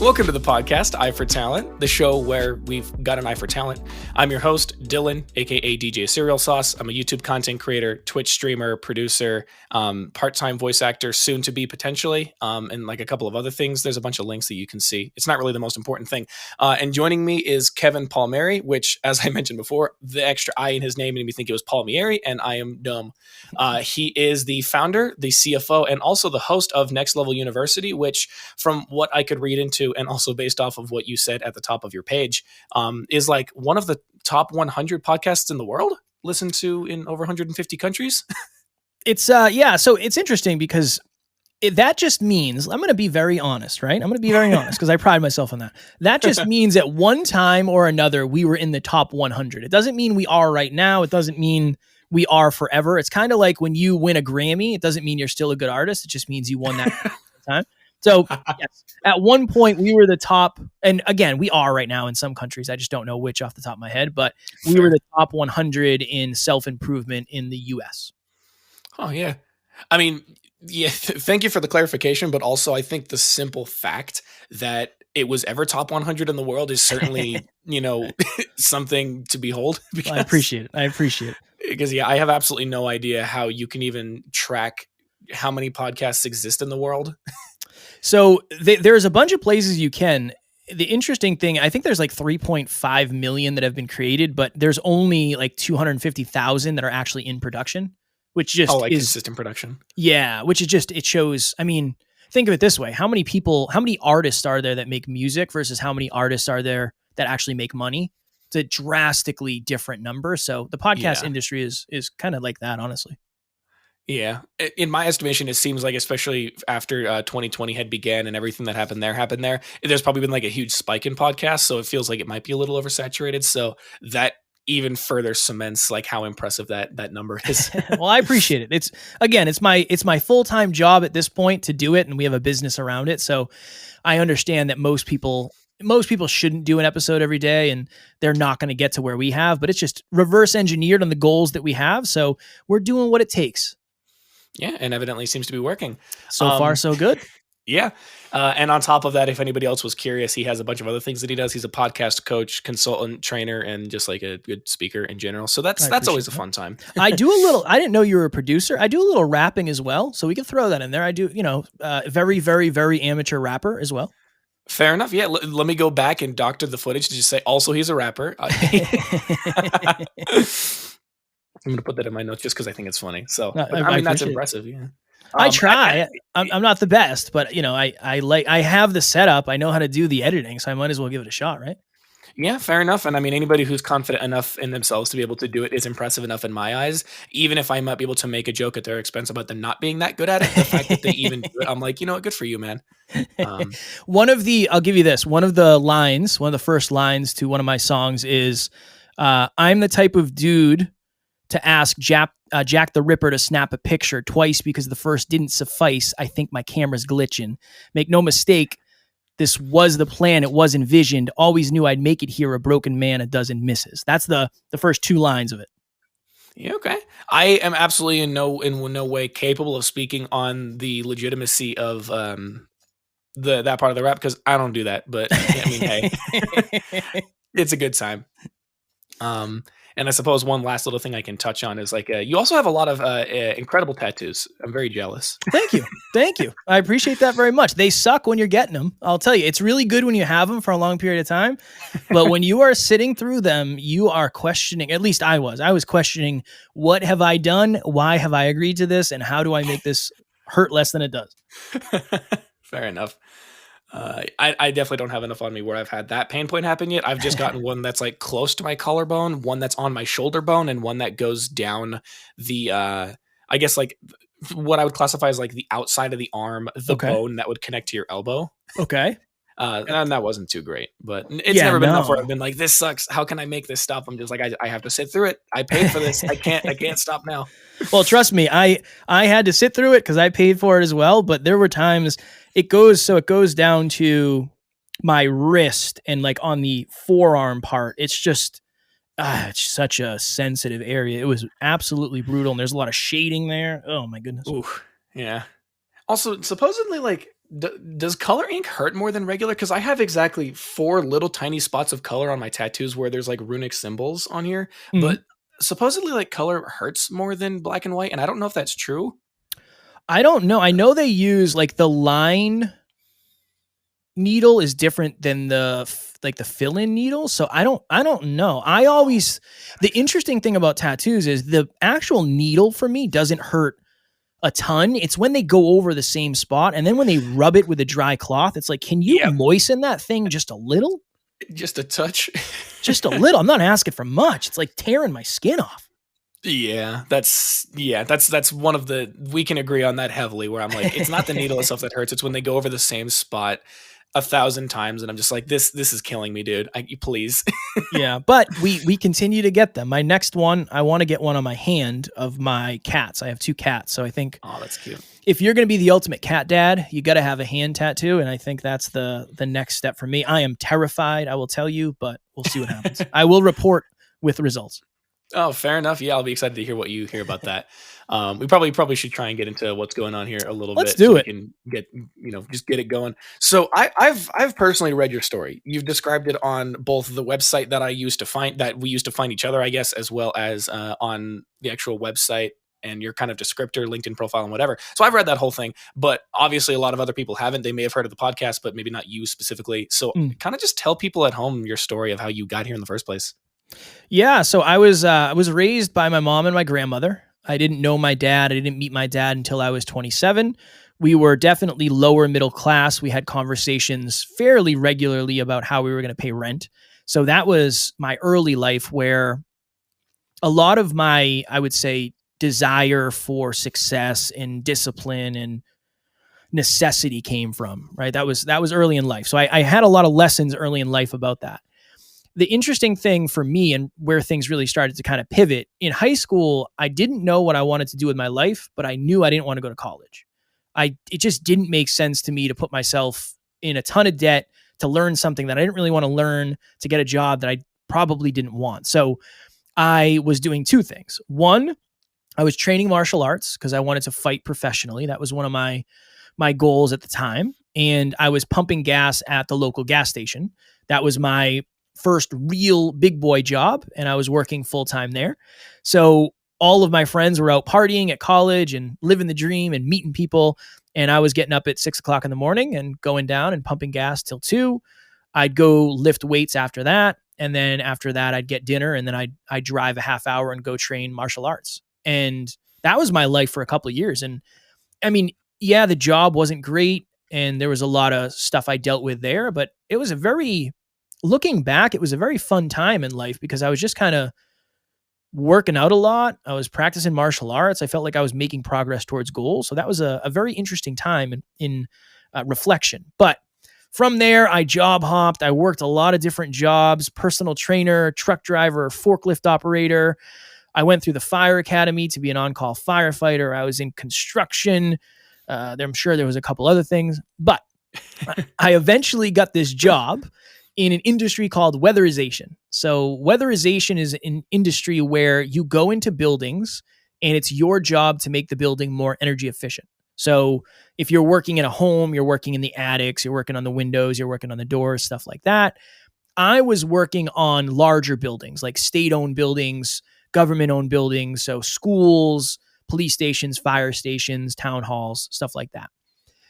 Welcome to the podcast, Eye for Talent, the show where we've got an eye for talent. I'm your host, Dylan, aka DJ Cereal Sauce. I'm a YouTube content creator, Twitch streamer, producer, part-time voice actor, soon to be potentially, and like a couple of other things. There's a bunch of links that you can see. It's not really the most important thing. And joining me is Kevin Palmieri, which, as I mentioned before, the extra I in his name made me think it was Palmieri, and I am dumb. He is the founder, the CFO, and also the host of Next Level University, which, from what I could read into, and also based off of what you said at the top of your page, is like one of the top 100 podcasts in the world, listened to in over 150 countries. It's yeah. So it's interesting because that just means, I'm going to be very honest, right? I'm going to be very honest because I pride myself on that. That just means at one time or another, we were in the top 100. It doesn't mean we are right now. It doesn't mean we are forever. It's kind of like when you win a Grammy, it doesn't mean you're still a good artist. It just means you won that time. So yes, at one point we were the top, and again, we are right now in some countries. I just don't know which off the top of my head, but we were the top 100 in self-improvement in the US. Oh, yeah. I mean, yeah, thank you for the clarification, but also I think the simple fact that it was ever top 100 in the world is certainly, something to behold. Well, I appreciate it. Because, yeah, I have absolutely no idea how you can even track how many podcasts exist in the world. So there's a bunch of places you can. The interesting thing, I think there's like 3.5 million that have been created, but there's only like 250,000 that are actually in production, which just is consistent production. Yeah, which is just, it shows, I mean, think of it this way. How many artists are there that make music versus how many artists are there that actually make money? It's a drastically different number. So the podcast industry is kind of like that, honestly. Yeah. In my estimation, it seems like, especially after 2020 had began and everything that happened there, there's probably been like a huge spike in podcasts. So it feels like it might be a little oversaturated. So that even further cements like how impressive that number is. Well, I appreciate it. It's my full-time job at this point to do it. And we have a business around it. So I understand that most people shouldn't do an episode every day and they're not going to get to where we have, but it's just reverse engineered on the goals that we have. So we're doing what it takes. Yeah, and evidently seems to be working. So far, so good. Yeah. And on top of that, if anybody else was curious, he has a bunch of other things that he does. He's a podcast coach, consultant, trainer, and just like a good speaker in general. So that's always a fun time. I didn't know you were a producer. I do a little rapping as well. So we can throw that in there. I do, very, very, very amateur rapper as well. Fair enough. Yeah. Let me go back and doctor the footage to just say, also, he's a rapper. I'm going to put that in my notes just because I think it's funny. So, I mean, that's impressive. Yeah. I try. I'm not the best, but I have the setup. I know how to do the editing, so I might as well give it a shot, right? Yeah, fair enough. And I mean, anybody who's confident enough in themselves to be able to do it is impressive enough in my eyes. Even if I might be able to make a joke at their expense about them not being that good at it, the fact that they even do it, I'm like, good for you, man. I'll give you this. One of the first lines to one of my songs is, I'm the type of dude to ask Jack the Ripper to snap a picture twice because the first didn't suffice. I think my camera's glitching. Make no mistake, this was the plan. It was envisioned. Always knew I'd make it here, a broken man, a dozen misses. That's the first two lines of it. Yeah, okay. I am absolutely in no way capable of speaking on the legitimacy of that part of the rap because I don't do that. But I mean, hey, it's a good time. And I suppose one last little thing I can touch on is like you also have a lot of incredible tattoos. I'm very jealous. Thank you. I appreciate that very much. They suck when you're getting them. I'll tell you, it's really good when you have them for a long period of time. But when you are sitting through them, you are questioning, at least I was questioning, what have I done? Why have I agreed to this? And how do I make this hurt less than it does? Fair enough. I definitely don't have enough on me where I've had that pain point happen yet. I've just gotten one that's like close to my collarbone, one that's on my shoulder bone, and one that goes down the, I guess like what I would classify as like the outside of the arm, the bone that would connect to your elbow. Okay. And that wasn't too great, but it's never been enough where I've been like, this sucks. How can I make this stop? I'm just like, I have to sit through it. I paid for this. I can't stop now. Well, trust me, I had to sit through it because I paid for it as well. But there were times it goes down to my wrist and like on the forearm part. It's just, it's such a sensitive area. It was absolutely brutal. And there's a lot of shading there. Oh my goodness. Ooh, yeah. Also, supposedly, like Does color ink hurt more than regular? Because I have exactly 4 little tiny spots of color on my tattoos where there's like runic symbols on here, Mhm. but supposedly like color hurts more than black and white, and I don't know if that's true. I don't know. I know they use like the line needle is different than the fill-in needle, so I don't know. The interesting thing about tattoos is the actual needle for me doesn't hurt a ton. It's when they go over the same spot, and then when they rub it with a dry cloth, it's like, can you Yep, moisten that thing just a little? just a touch. Just a little. I'm not asking for much. It's like tearing my skin off. That's one of the we can agree on that heavily, where I'm like, it's not the needle itself that hurts, it's when they go over the same spot 1,000 times, and I'm just like, this is killing me, dude. Please. Yeah, but we continue to get them. My next one, I want to get one on my hand of my cats. I have 2 cats, so I think Oh, that's cute. if you're going to be the ultimate cat dad, you got to have a hand tattoo, and I think that's the next step for me. I am terrified, I will tell you, but we'll see what happens. I will report with results. Oh, fair enough. Yeah, I'll be excited to hear what you hear about that. We probably should try and get into what's going on here a little Let's bit, so do we it. can get just get it going. So I've personally read your story. You've described it on both the website that we used to find each other, I guess, as well as on the actual website and your kind of descriptor, LinkedIn profile, and whatever. So I've read that whole thing, but obviously a lot of other people haven't. They may have heard of the podcast, but maybe not you specifically. So Mm. kind of just tell people at home your story of how you got here in the first place. Yeah, so I was raised by my mom and my grandmother. I didn't know my dad. I didn't meet my dad until I was 27. We were definitely lower middle class. We had conversations fairly regularly about how we were going to pay rent. So that was my early life where a lot of my, I would say, desire for success and discipline and necessity came from, right? That was early in life. So I had a lot of lessons early in life about that. The interesting thing for me and where things really started to kind of pivot in high school, I didn't know what I wanted to do with my life, but I knew I didn't want to go to college. It just didn't make sense to me to put myself in a ton of debt to learn something that I didn't really want to learn, to get a job that I probably didn't want. So I was doing 2 things. One, I was training martial arts because I wanted to fight professionally. That was one of my goals at the time. And I was pumping gas at the local gas station. That was my first real big boy job, and I was working full time there. So all of my friends were out partying at college and living the dream and meeting people. And I was getting up at 6 o'clock in the morning and going down and pumping gas till 2. I'd go lift weights after that. And then after that, I'd get dinner, and then I'd drive a half hour and go train martial arts. And that was my life for a couple of years. And I mean, yeah, the job wasn't great and there was a lot of stuff I dealt with there, but it was looking back, it was a very fun time in life because I was just kind of working out a lot. I was practicing martial arts. I felt like I was making progress towards goals. So that was a very interesting time in reflection. But from there, I job hopped. I worked a lot of different jobs: personal trainer, truck driver, forklift operator. I went through the fire academy to be an on-call firefighter. I was in construction. I'm sure there was a couple other things, but I eventually got this job in an industry called weatherization. So weatherization is an industry where you go into buildings and it's your job to make the building more energy efficient. So if you're working in a home, you're working in the attics, you're working on the windows, you're working on the doors, stuff like that. I was working on larger buildings, like state-owned buildings, government-owned buildings, so schools, police stations, fire stations, town halls, stuff like that.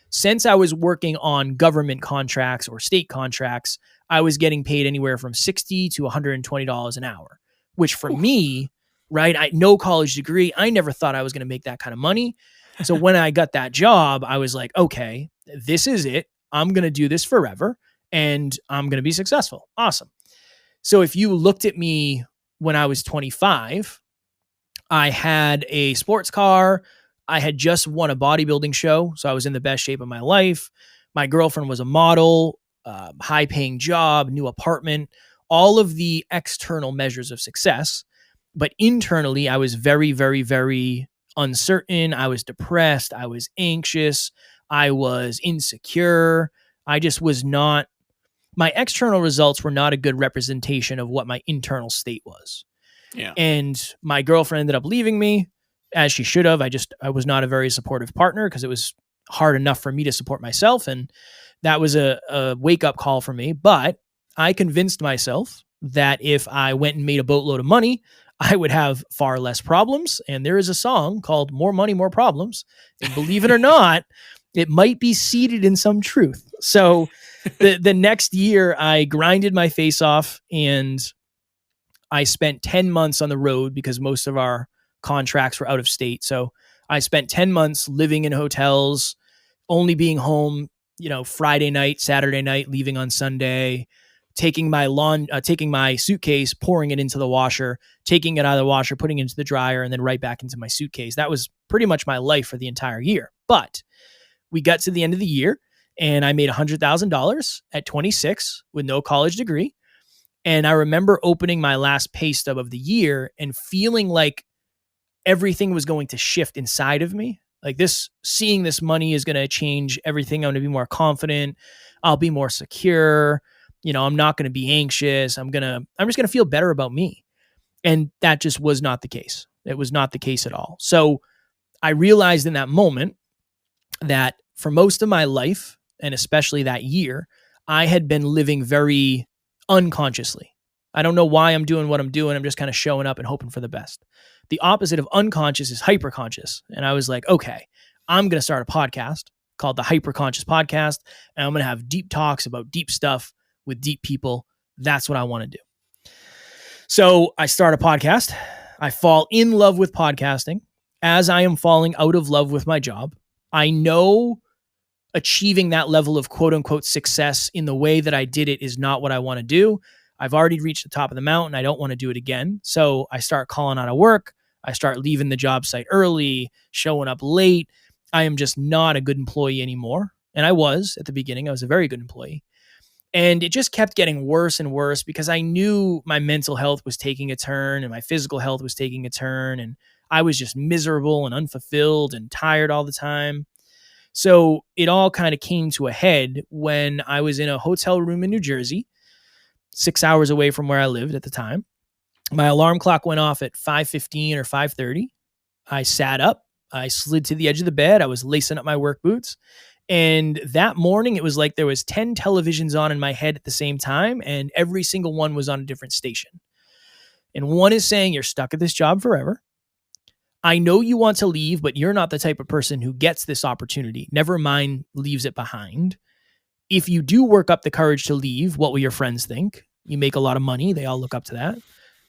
Since I was working on government contracts or state contracts, I was getting paid anywhere from $60 to $120 an hour, which for me, right, no college degree, I never thought I was going to make that kind of money. So when I got that job, I was like, okay, this is it. I'm going to do this forever and I'm going to be successful. Awesome. So if you looked at me when I was 25, I had a sports car. I had just won a bodybuilding show, so I was in the best shape of my life. My girlfriend was a model, high paying job, new apartment, all of the external measures of success. But internally, I was very, very, very uncertain. I was depressed. I was anxious. I was insecure. I just was not, my external results were not a good representation of what my internal state was. Yeah. And my girlfriend ended up leaving me, as she should have. I was not a very supportive partner because it was hard enough for me to support myself. And that was a wake up call for me. But I convinced myself that if I went and made a boatload of money, I would have far less problems. And there is a song called More Money, More Problems. And believe it or not, it might be seated in some truth. So the next year I grinded my face off, and I spent 10 months on the road because most of our contracts were out of state. So I spent 10 months living in hotels, only being home, Friday night, Saturday night, leaving on Sunday, taking my suitcase, pouring it into the washer, taking it out of the washer, putting it into the dryer, and then right back into my suitcase. That was pretty much my life for the entire year. But we got to the end of the year and I made $100,000 at 26 with no college degree. And I remember opening my last pay stub of the year and feeling like everything was going to shift inside of me. Like seeing this money is going to change everything. I'm going to be more confident. I'll be more secure. I'm not going to be anxious. I'm just going to feel better about me. And that just was not the case. It was not the case at all. So I realized in that moment that for most of my life, and especially that year, I had been living very unconsciously. I don't know why I'm doing what I'm doing. I'm just kind of showing up and hoping for the best. The opposite of unconscious is hyperconscious. And I was like, okay, I'm going to start a podcast called the Hyperconscious Podcast. And I'm going to have deep talks about deep stuff with deep people. That's what I want to do. So I start a podcast. I fall in love with podcasting as I am falling out of love with my job. I know achieving that level of quote unquote success in the way that I did it is not what I want to do. I've already reached the top of the mountain. I don't want to do it again. So I start calling out of work. I start leaving the job site early, showing up late. I am just not a good employee anymore. And I was at the beginning. I was a very good employee. And it just kept getting worse and worse because I knew my mental health was taking a turn and my physical health was taking a turn. And I was just miserable and unfulfilled and tired all the time. So it all kind of came to a head when I was in a hotel room in New Jersey, 6 hours away from where I lived at the time. My alarm clock went off at 5:15 or 5:30. I sat up. I slid to the edge of the bed. I was lacing up my work boots. And that morning, it was like there was 10 televisions on in my head at the same time, and every single one was on a different station. And one is saying, you're stuck at this job forever. I know you want to leave, but you're not the type of person who gets this opportunity. Never mind, leaves it behind. If you do work up the courage to leave, what will your friends think? You make a lot of money. They all look up to that.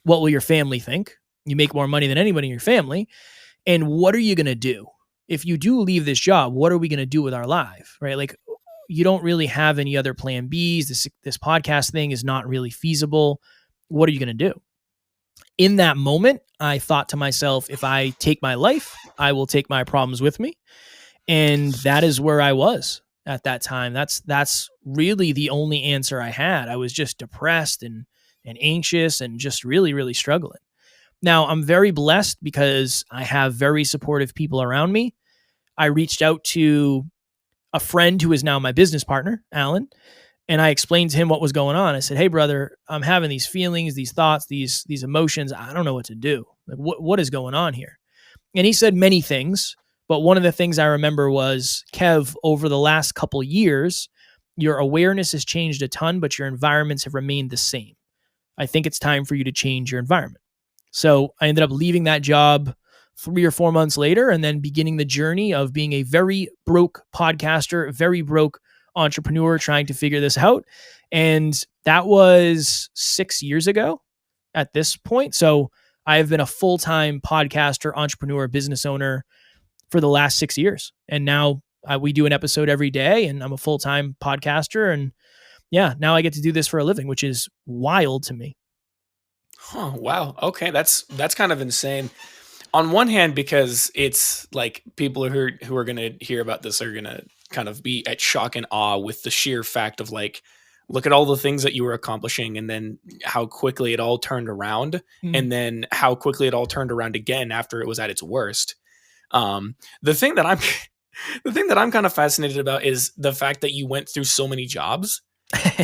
What will your family think? You make more money than anybody in your family. And what are you going to do? If you do leave this job, what are we going to do with our life? Right? Like, you don't really have any other plan Bs. This podcast thing is not really feasible. What are you going to do? In that moment, I thought to myself, if I take my life, I will take my problems with me. And that is where I was at that time. That's really the only answer I had. I was just depressed and anxious and just really, really struggling. Now, I'm very blessed because I have very supportive people around me. I reached out to a friend who is now my business partner, Alan, and I explained to him what was going on. I said, hey, brother, I'm having these feelings, these thoughts, these emotions. I don't know what to do. Like, what is going on here? And he said many things, but one of the things I remember was, Kev, over the last couple years, your awareness has changed a ton, but your environments have remained the same. I think it's time for you to change your environment. So I ended up leaving that job 3 or 4 months later and then beginning the journey of being a very broke podcaster, very broke entrepreneur trying to figure this out. And that was 6 years ago at this point. So I have been a full-time podcaster, entrepreneur, business owner for the last 6 years. And now we do an episode every day and I'm a full-time podcaster. And yeah, now I get to do this for a living, which is wild to me. Oh, wow. Okay. That's kind of insane. On one hand, because it's like people who are going to hear about this are going to kind of be at shock and awe with the sheer fact of like, look at all the things that you were accomplishing and then how quickly it all turned around and then how quickly it all turned around again after it was at its worst. The thing that I'm kind of fascinated about is the fact that you went through so many jobs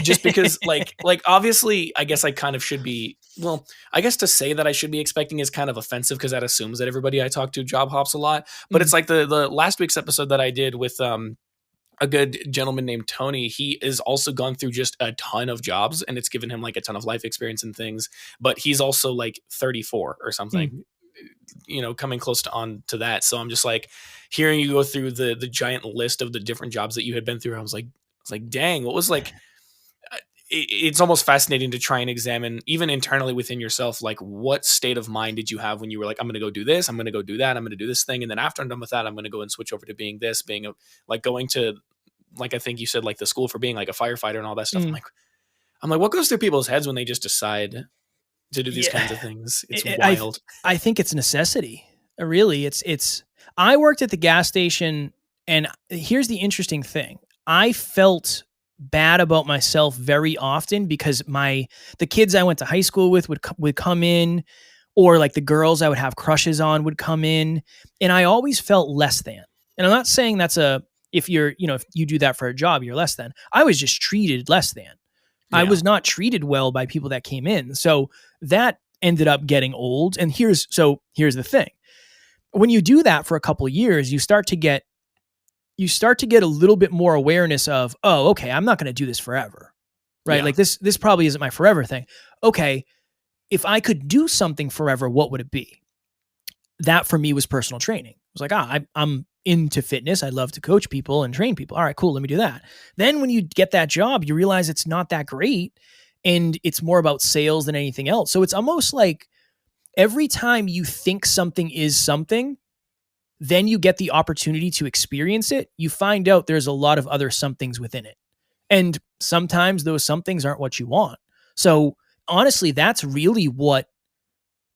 just because like obviously I guess I kind of should be well, I guess to say that I should be expecting is kind of offensive because that assumes that everybody I talk to job hops a lot. But Mm, it's like the last week's episode that I did with a good gentleman named Tony. He is also gone through just a ton of jobs, and it's given him like a ton of life experience and things. But he's also like 34 or mm. something, coming close to on to that. So I'm just like hearing you go through the giant list of the different jobs that you had been through. I was like, dang, what was like it's almost fascinating to try and examine even internally within yourself, like what state of mind did you have when you were like, I'm going to go do this, I'm going to go do that, I'm going to do this thing, and then after I'm done with that, I'm going to go and switch over to being this, being a, like going to, like I think you said, like the school for being like a firefighter and all that stuff. I'm Mm. like, what goes through people's heads when they just decide to do these Yeah, kinds of things? It's I I wild. I think it's necessity. Really, I worked at the gas station, and here's the interesting thing. I felt bad about myself very often because the kids I went to high school with would come in, or like the girls I would have crushes on would come in, and I always felt less than. And I'm not saying that's a if you're, if you do that for a job, you're less than. I was just treated less than. I Yeah. was not treated well by people that came in. So that ended up getting old. And here's the thing. When you do that for a couple of years, you start to get a little bit more awareness of, oh, okay, I'm not going to do this forever. Right? Yeah. Like this probably isn't my forever thing. Okay, if I could do something forever, what would it be? That for me was personal training. It was like, I'm into fitness. I love to coach people and train people. All right, cool. Let me do that. Then when you get that job, you realize it's not that great and it's more about sales than anything else. So it's almost like every time you think something is something, then you get the opportunity to experience it. You find out there's a lot of other somethings within it. And sometimes those somethings aren't what you want. So honestly, that's really what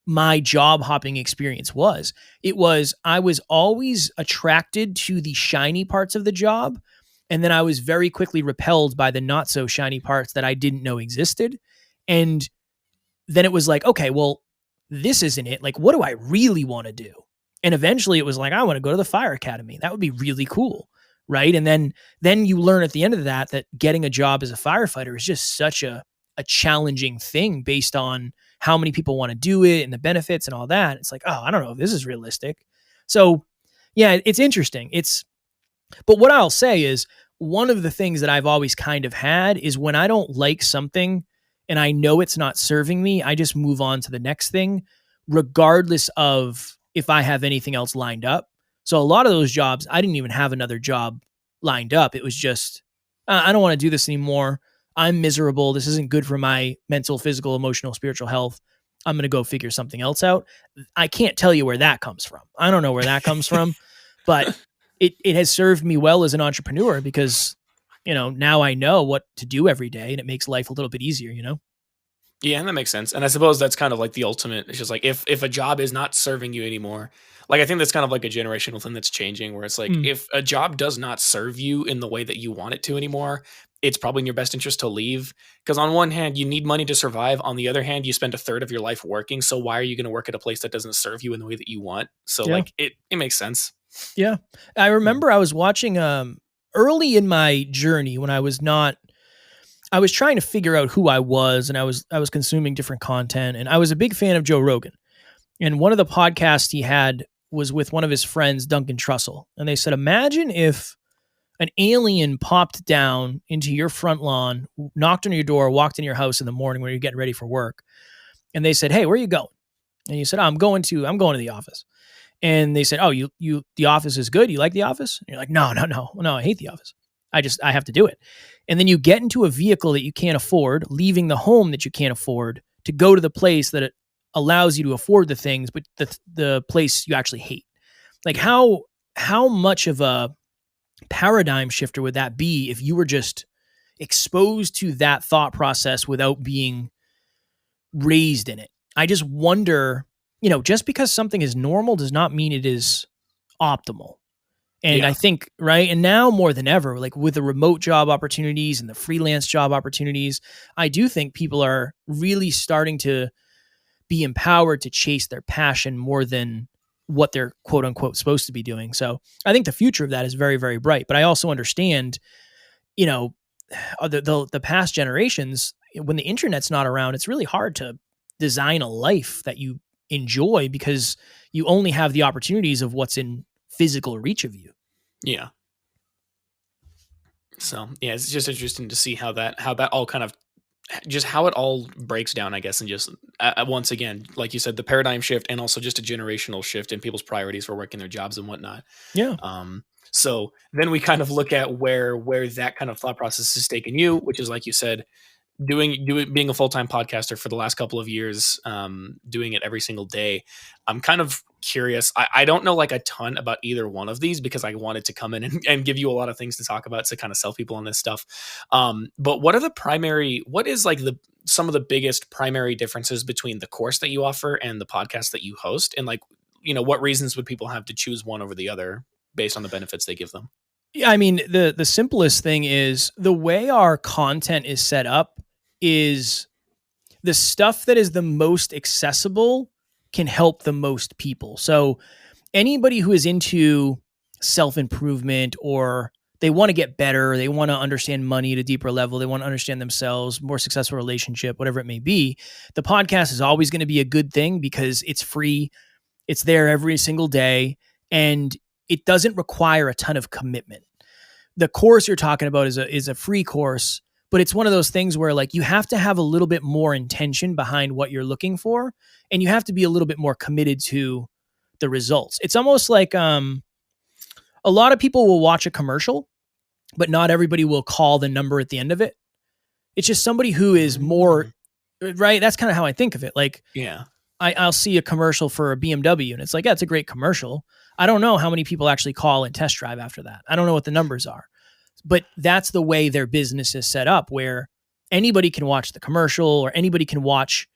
my job hopping experience was. I was always attracted to the shiny parts of the job. And then I was very quickly repelled by the not so shiny parts that I didn't know existed. And then it was like, okay, well, this isn't it. Like, what do I really want to do? And eventually it was like, I want to go to the fire academy. That would be really cool. Right. And then you learn at the end of that getting a job as a firefighter is just such a challenging thing based on how many people want to do it and the benefits and all that. It's like, oh, I don't know if this is realistic. So yeah, it's interesting. But what I'll say is one of the things that I've always kind of had is when I don't like something and I know it's not serving me, I just move on to the next thing, regardless of if I have anything else lined up. So a lot of those jobs, I didn't even have another job lined up. It was just, I don't want to do this anymore. I'm miserable. This isn't good for my mental, physical, emotional, spiritual health. I'm going to go figure something else out. I can't tell you where that comes from. I don't know where that comes from, but it has served me well as an entrepreneur because, now I know what to do every day and it makes life a little bit easier. Yeah, and that makes sense. And I suppose that's kind of like the ultimate. It's just like if a job is not serving you anymore, like I think that's kind of like a generational thing that's changing where it's like Mm, if a job does not serve you in the way that you want it to anymore, it's probably in your best interest to leave. Because on one hand, you need money to survive. On the other hand, you spend a third of your life working. So why are you going to work at a place that doesn't serve you in the way that you want? So yeah. like it makes sense. Yeah. I Mm. remember I was watching early in my journey when I was trying to figure out who I was and I was consuming different content and I was a big fan of Joe Rogan. And one of the podcasts he had was with one of his friends, Duncan Trussell. And they said, imagine if an alien popped down into your front lawn, knocked on your door, walked in your house in the morning when you're getting ready for work. And they said, hey, where are you going? And you said, oh, I'm going to the office. And they said, oh, the office is good. You like the office? And you're like, no, no, no, no, I hate the office. I have to do it. And then you get into a vehicle that you can't afford, leaving the home that you can't afford to go to the place that it allows you to afford the things, but the place you actually hate. Like Yeah. how much of a paradigm shifter would that be if you were just exposed to that thought process without being raised in it? I just wonder, just because something is normal does not mean it is optimal. And I Yeah. think, right, and now more than ever, like with the remote job opportunities and the freelance job opportunities, I do think people are really starting to be empowered to chase their passion more than what they're quote unquote supposed to be doing. So I think the future of that is very, very bright. But I also understand, you know, the past generations, when the internet's not around, it's really hard to design a life that you enjoy because you only have the opportunities of what's in physical reach of you. Yeah. So yeah, it's just interesting to see how that all kind of just how it all breaks down, I guess, and just once again, like you said, the paradigm shift and also just a generational shift in people's priorities for working their jobs and whatnot. Yeah. So then we kind of look at where that kind of thought process has taken you, which is like you said, being a full-time podcaster for the last couple of years, doing it every single day. I'm kind of curious. I don't know like a ton about either one of these because I wanted to come in and give you a lot of things to talk about to kind of sell people on this stuff. But what is like some of the biggest primary differences between the course that you offer and the podcast that you host? And like, what reasons would people have to choose one over the other based on the benefits they give them? Yeah, I mean, the simplest thing is the way our content is set up is the stuff that is the most accessible can help the most people. So anybody who is into self-improvement or they want to get better, they want to understand money at a deeper level, they want to understand themselves, more successful relationship, whatever it may be, the podcast is always going to be a good thing because it's free. It's there every single day and it doesn't require a ton of commitment. The course you're talking about is a free course, but it's one of those things where like you have to have a little bit more intention behind what you're looking for, and you have to be a little bit more committed to the results. It's almost like a lot of people will watch a commercial, but not everybody will call the number at the end of it. It's just somebody who is more right. That's kind of how I think of it. Like, Yeah. I'll see a commercial for a BMW and it's like, yeah, it's a great commercial. I don't know how many people actually call and test drive after that. I don't know what the numbers are, but that's the way their business is set up where anybody can watch the commercial or anybody can watch,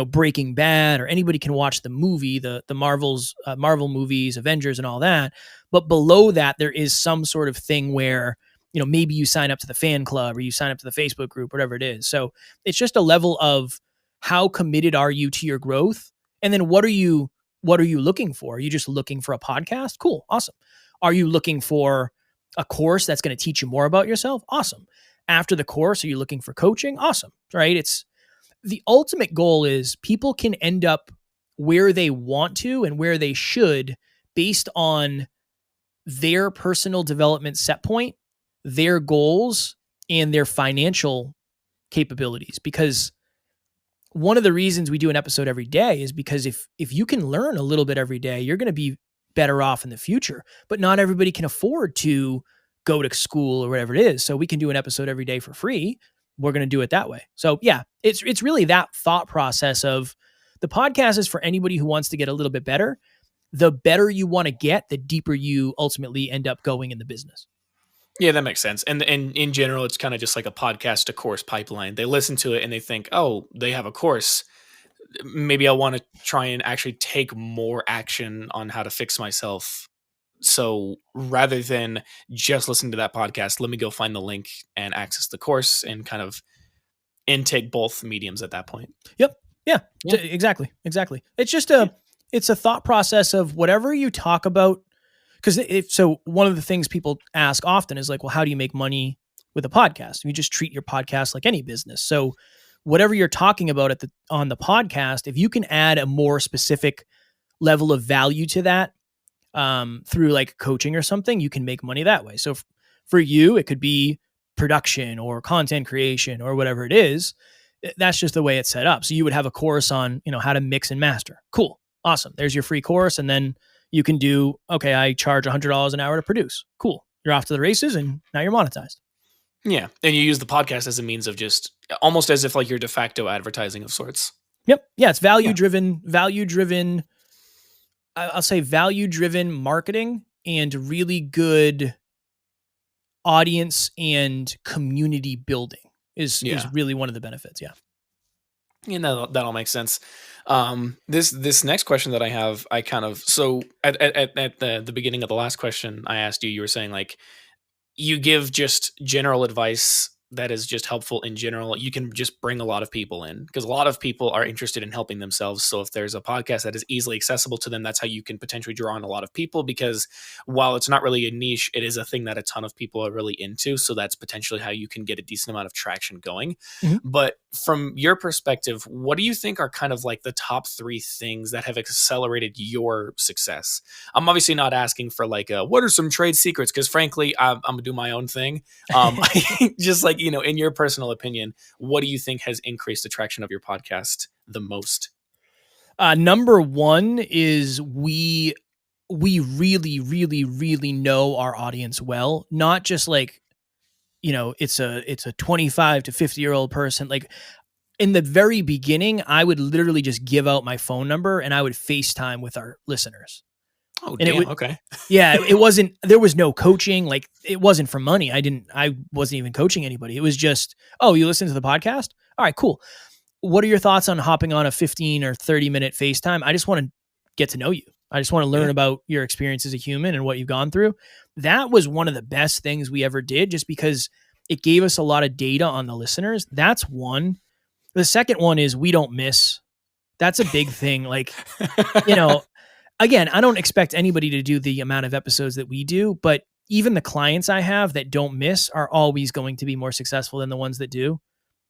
Breaking Bad, or anybody can watch the movie, the Marvel movies, Avengers and all that. But below that, there is some sort of thing where, maybe you sign up to the fan club or you sign up to the Facebook group, whatever it is. So it's just a level of how committed are you to your growth? And then what are you looking for? Are you just looking for a podcast? Cool. Awesome. Are you looking for a course that's going to teach you more about yourself? Awesome. After the course, are you looking for coaching? Awesome. Right? It's the ultimate goal is people can end up where they want to and where they should based on their personal development set point, their goals, and their financial capabilities. Because one of the reasons we do an episode every day is because if you can learn a little bit every day, you're going to be better off in the future. But not everybody can afford to go to school or whatever it is. So we can do an episode every day for free. We're going to do it that way. So yeah, it's really that thought process of the podcast is for anybody who wants to get a little bit better. The better you want to get, the deeper you ultimately end up going in the business. Yeah, that makes sense. And in general, it's kind of just like a podcast to course pipeline. They listen to it and they think, oh, they have a course. Maybe I want to try and actually take more action on how to fix myself. So rather than just listen to that podcast, let me go find the link and access the course and kind of intake both mediums at that point. Yep. Yeah. Exactly. It's just it's a thought process of whatever you talk about. Because so one of the things people ask often is like, well, how do you make money with a podcast? You just treat your podcast like any business. So whatever you're talking about on the podcast, if you can add a more specific level of value to that through like coaching or something, you can make money that way. So for you, it could be production or content creation or whatever it is. That's just the way it's set up. So you would have a course on, how to mix and master. Cool. Awesome. There's your free course. And then you can do, okay, I charge $100 an hour to produce. Cool. You're off to the races and now you're monetized. Yeah. And you use the podcast as a means of just almost as if like your de facto advertising of sorts. Yep. Yeah. It's value driven. I'll say value driven marketing and really good audience and community building is really one of the benefits. Yeah. Yeah, no, that all makes sense. This next question that I have, I kind of so at the beginning of the last question I asked you, you were saying like you give just general advice that is just helpful in general. You can just bring a lot of people in because a lot of people are interested in helping themselves. So if there's a podcast that is easily accessible to them, that's how you can potentially draw in a lot of people because while it's not really a niche, it is a thing that a ton of people are really into. So that's potentially how you can get a decent amount of traction going. Mm-hmm. But from your perspective, what do you think are kind of like the top 3 things that have accelerated your success? I'm obviously not asking for like, what are some trade secrets? Because frankly, I'm gonna do my own thing. Just like, in your personal opinion, what do you think has increased the traction of your podcast the most? Number one is we really, really, really know our audience well. Not just like, it's a 25 to 50-year-old person. Like in the very beginning, I would literally just give out my phone number and I would FaceTime with our listeners. Oh, And it damn. would, Okay. yeah, it wasn't, there was no coaching. Like it wasn't for money. I wasn't even coaching anybody. It was just, oh, you listen to the podcast? All right, cool. What are your thoughts on hopping on a 15 or 30-minute FaceTime? I just want to get to know you. I just want to learn Yeah. about your experience as a human and what you've gone through. That was one of the best things we ever did just because it gave us a lot of data on the listeners. That's one. The second one is we don't miss. That's a big thing. Like, again, I don't expect anybody to do the amount of episodes that we do, but even the clients I have that don't miss are always going to be more successful than the ones that do.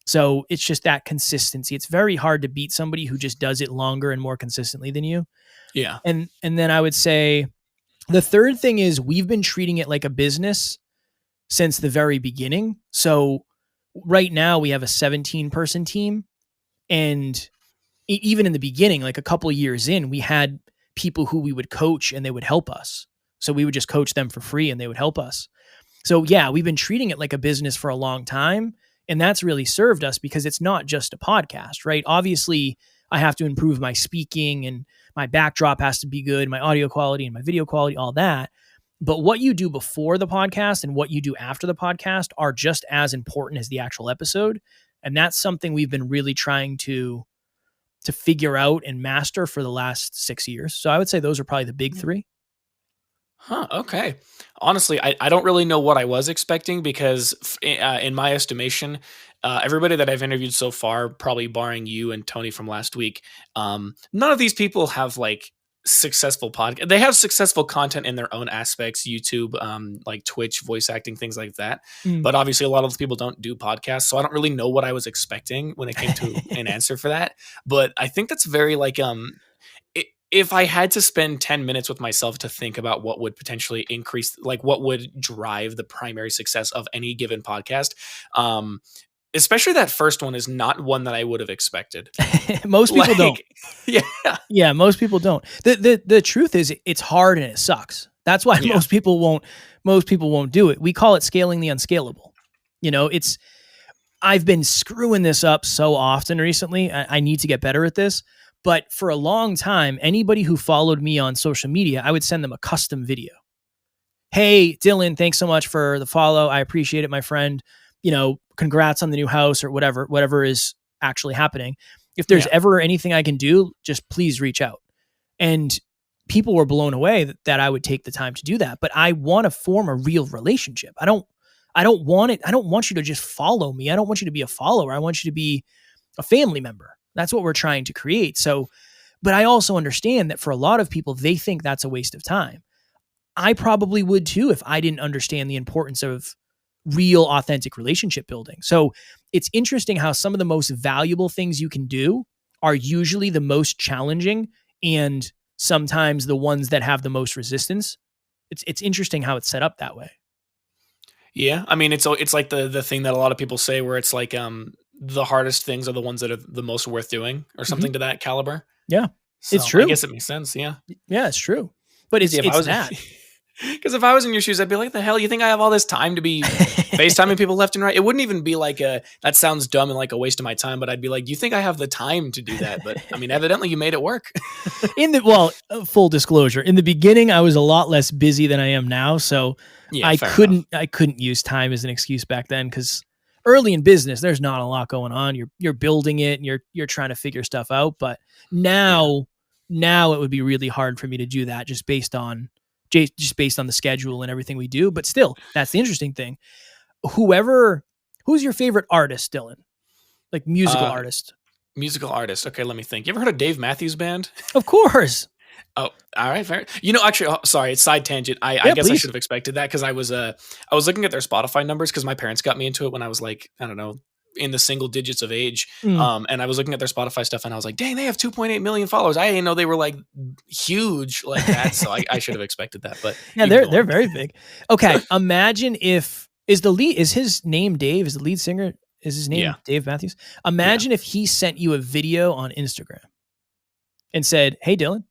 So it's just that consistency. It's very hard to beat somebody who just does it longer and more consistently than you. Yeah. And then I would say the third thing is we've been treating it like a business since the very beginning. So right now we have a 17-person team, and even in the beginning, like a couple of years in, we had people who we would coach and they would help us. So we would just coach them for free and they would help us. So yeah, we've been treating it like a business for a long time. And that's really served us because it's not just a podcast, right? Obviously, I have to improve my speaking and my backdrop has to be good, my audio quality and my video quality, all that. But what you do before the podcast and what you do after the podcast are just as important as the actual episode. And that's something we've been really trying to figure out and master for the last 6 years. So I would say those are probably the big 3. Huh. Okay. Honestly, I don't really know what I was expecting because, in my estimation, everybody that I've interviewed so far, probably barring you and Tony from last week, none of these people have like successful podcast. They have successful content in their own aspects, YouTube, like Twitch, voice acting, things like that. Mm. But obviously, a lot of those people don't do podcasts, so I don't really know what I was expecting when it came to an answer for that. But I think that's very like if I had to spend 10 minutes with myself to think about what would potentially increase, like what would drive the primary success of any given podcast, especially that first one is not one that I would have expected. Most people don't. Yeah. Yeah, most people don't. The truth is it's hard and it sucks. That's why Yeah. most people won't do it. We call it scaling the unscalable. I've been screwing this up so often recently. I need to get better at this. But for a long time, anybody who followed me on social media, I would send them a custom video. Hey, Dylan, thanks so much for the follow. I appreciate it, my friend. Congrats on the new house or whatever is actually happening. If there's ever anything I can do, just please reach out. And people were blown away that I would take the time to do that. But I want to form a real relationship. I don't want it. I don't want you to just follow me. I don't want you to be a follower. I want you to be a family member. That's what we're trying to create. So, but I also understand that for a lot of people, they think that's a waste of time. I probably would too if I didn't understand the importance of real, authentic relationship building. So it's interesting how some of the most valuable things you can do are usually the most challenging and sometimes the ones that have the most resistance. It's interesting how it's set up that way. Yeah. I mean, it's like the thing that a lot of people say where it's like, the hardest things are the ones that are the most worth doing or something to that caliber. Yeah, So it's true. I guess it makes sense. Yeah. Yeah, it's true. But it's that. Because if I was in your shoes, I'd be like, the hell, you think I have all this time to be FaceTiming people left and right? It wouldn't even be like that sounds dumb and like a waste of my time, but I'd be like, do you think I have the time to do that? But I mean, evidently you made it work. Full disclosure, in the beginning, I was a lot less busy than I am now. So Yeah, I couldn't use time as an excuse back then because early in business, there's not a lot going on. You're building it and you're trying to figure stuff out. But now it would be really hard for me to do that just based on the schedule and everything we do. But still, that's the interesting thing. Who's your favorite artist, Dylan? Like musical artist? Musical artist. Okay, let me think. You ever heard of Dave Matthews Band? Of course. Oh, all right, fair. Actually, sorry, it's side tangent. I guess please. I should have expected that because I was looking at their Spotify numbers because my parents got me into it when I was like, I don't know, in the single digits of age. Mm. And I was looking at their Spotify stuff and I was like, dang, they have 2.8 million followers. I didn't know they were like huge like that. So I should have expected that, but Yeah, you can go they're on. very big. Okay, imagine if is his name Dave? Is the lead singer? Is his name Yeah. Dave Matthews? Yeah. Imagine if he sent you a video on Instagram and said, "Hey Dylan,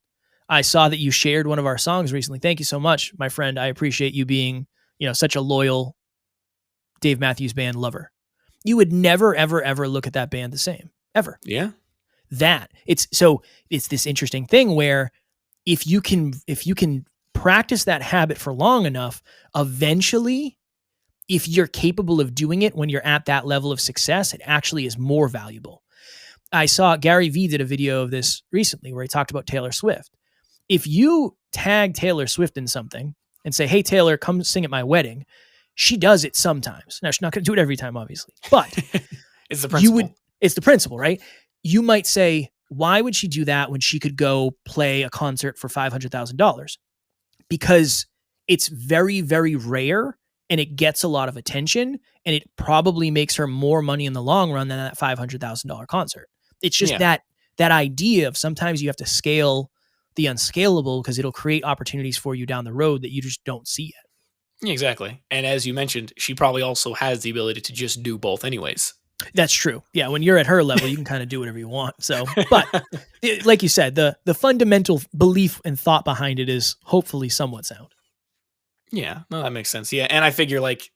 I saw that you shared one of our songs recently. Thank you so much, my friend. I appreciate you being, such a loyal Dave Matthews Band lover." You would never, ever, ever look at that band the same, ever. Yeah. It's this interesting thing where if you can practice that habit for long enough, eventually, if you're capable of doing it when you're at that level of success, it actually is more valuable. I saw Gary Vee did a video of this recently where he talked about Taylor Swift. If you tag Taylor Swift in something and say, "Hey, Taylor, come sing at my wedding," she does it sometimes. Now, she's not going to do it every time, obviously, but it's the principle. It's the principle, right? You might say, why would she do that when she could go play a concert for $500,000? Because it's very, very rare and it gets a lot of attention and it probably makes her more money in the long run than that $500,000 concert. It's just that idea of sometimes you have to scale the unscalable because it'll create opportunities for you down the road that you just don't see yet. Exactly. And as you mentioned, she probably also has the ability to just do both anyways. That's true. Yeah, when you're at her level, you can kind of do whatever you want. So, but like you said, the fundamental belief and thought behind it is hopefully somewhat sound. Yeah, no, that makes sense. Yeah, and I figure like,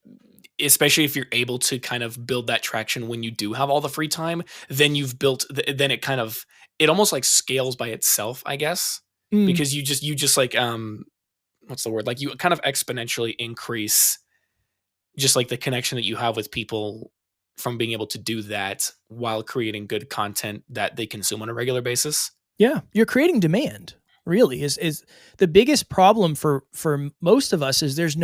especially if you're able to kind of build that traction when you do have all the free time, then you've built, then it almost like scales by itself, I guess, because you just like, what's the word? Like you kind of exponentially increase just like the connection that you have with people from being able to do that while creating good content that they consume on a regular basis. Yeah, you're creating demand. Really, is the biggest problem for most of us is there's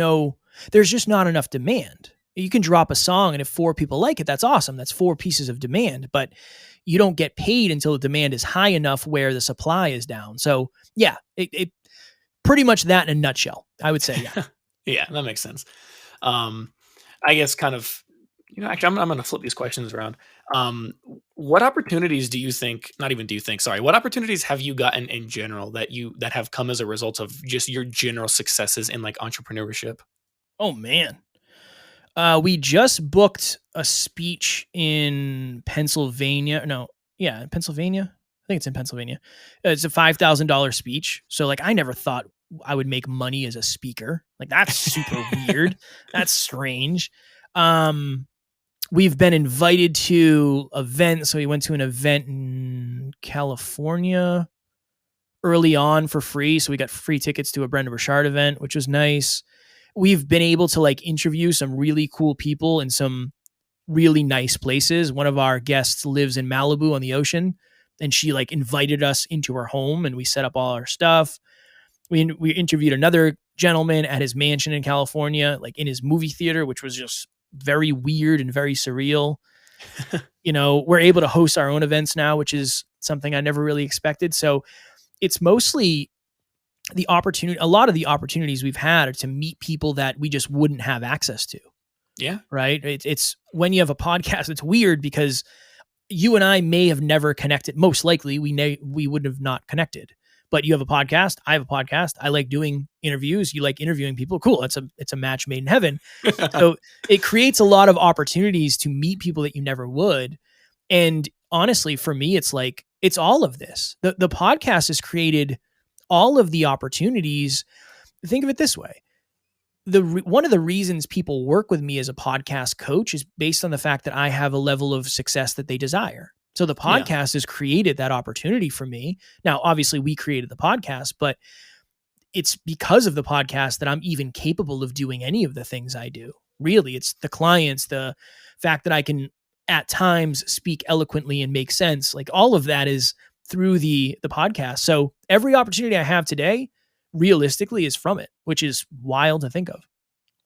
just not enough demand. You can drop a song and if 4 people like it, that's awesome. That's 4 pieces of demand, but you don't get paid until the demand is high enough where the supply is down. So yeah, it pretty much that in a nutshell, I would say. Yeah. Yeah, that makes sense. I guess kind of, actually, I'm going to flip these questions around. What opportunities do you think, not even do you think, sorry, what opportunities have you gotten in general that have come as a result of just your general successes in like entrepreneurship? Oh man. We just booked a speech in Pennsylvania. No, yeah, Pennsylvania. I think it's in Pennsylvania. It's a $5,000 speech. So like, I never thought I would make money as a speaker. Like that's super weird. That's strange. We've been invited to events. So we went to an event in California early on for free. So we got free tickets to a Brenda Burchard event, which was nice. We've been able to like interview some really cool people in some really nice places. One of our guests lives in Malibu on the ocean, and she like invited us into her home and we set up all our stuff. We interviewed another gentleman at his mansion in California, like in his movie theater, which was just very weird and very surreal. We're able to host our own events now, which is something I never really expected. So it's mostly the opportunity. A lot of the opportunities we've had are to meet people that we just wouldn't have access to. Yeah. Right. It's when you have a podcast, it's weird because you and I may have never connected. Most likely we would have not connected. But you have a podcast. I have a podcast. I like doing interviews. You like interviewing people. Cool. It's a match made in heaven. So it creates a lot of opportunities to meet people that you never would. And honestly, for me, it's like, it's all of this. The podcast has created all of the opportunities. Think of it this way. One of the reasons people work with me as a podcast coach is based on the fact that I have a level of success that they desire. So the podcast has created that opportunity for me. Now, obviously we created the podcast, but it's because of the podcast that I'm even capable of doing any of the things I do. Really, it's the clients, the fact that I can at times speak eloquently and make sense. Like all of that is through the podcast. So every opportunity I have today, realistically, is from it, which is wild to think of.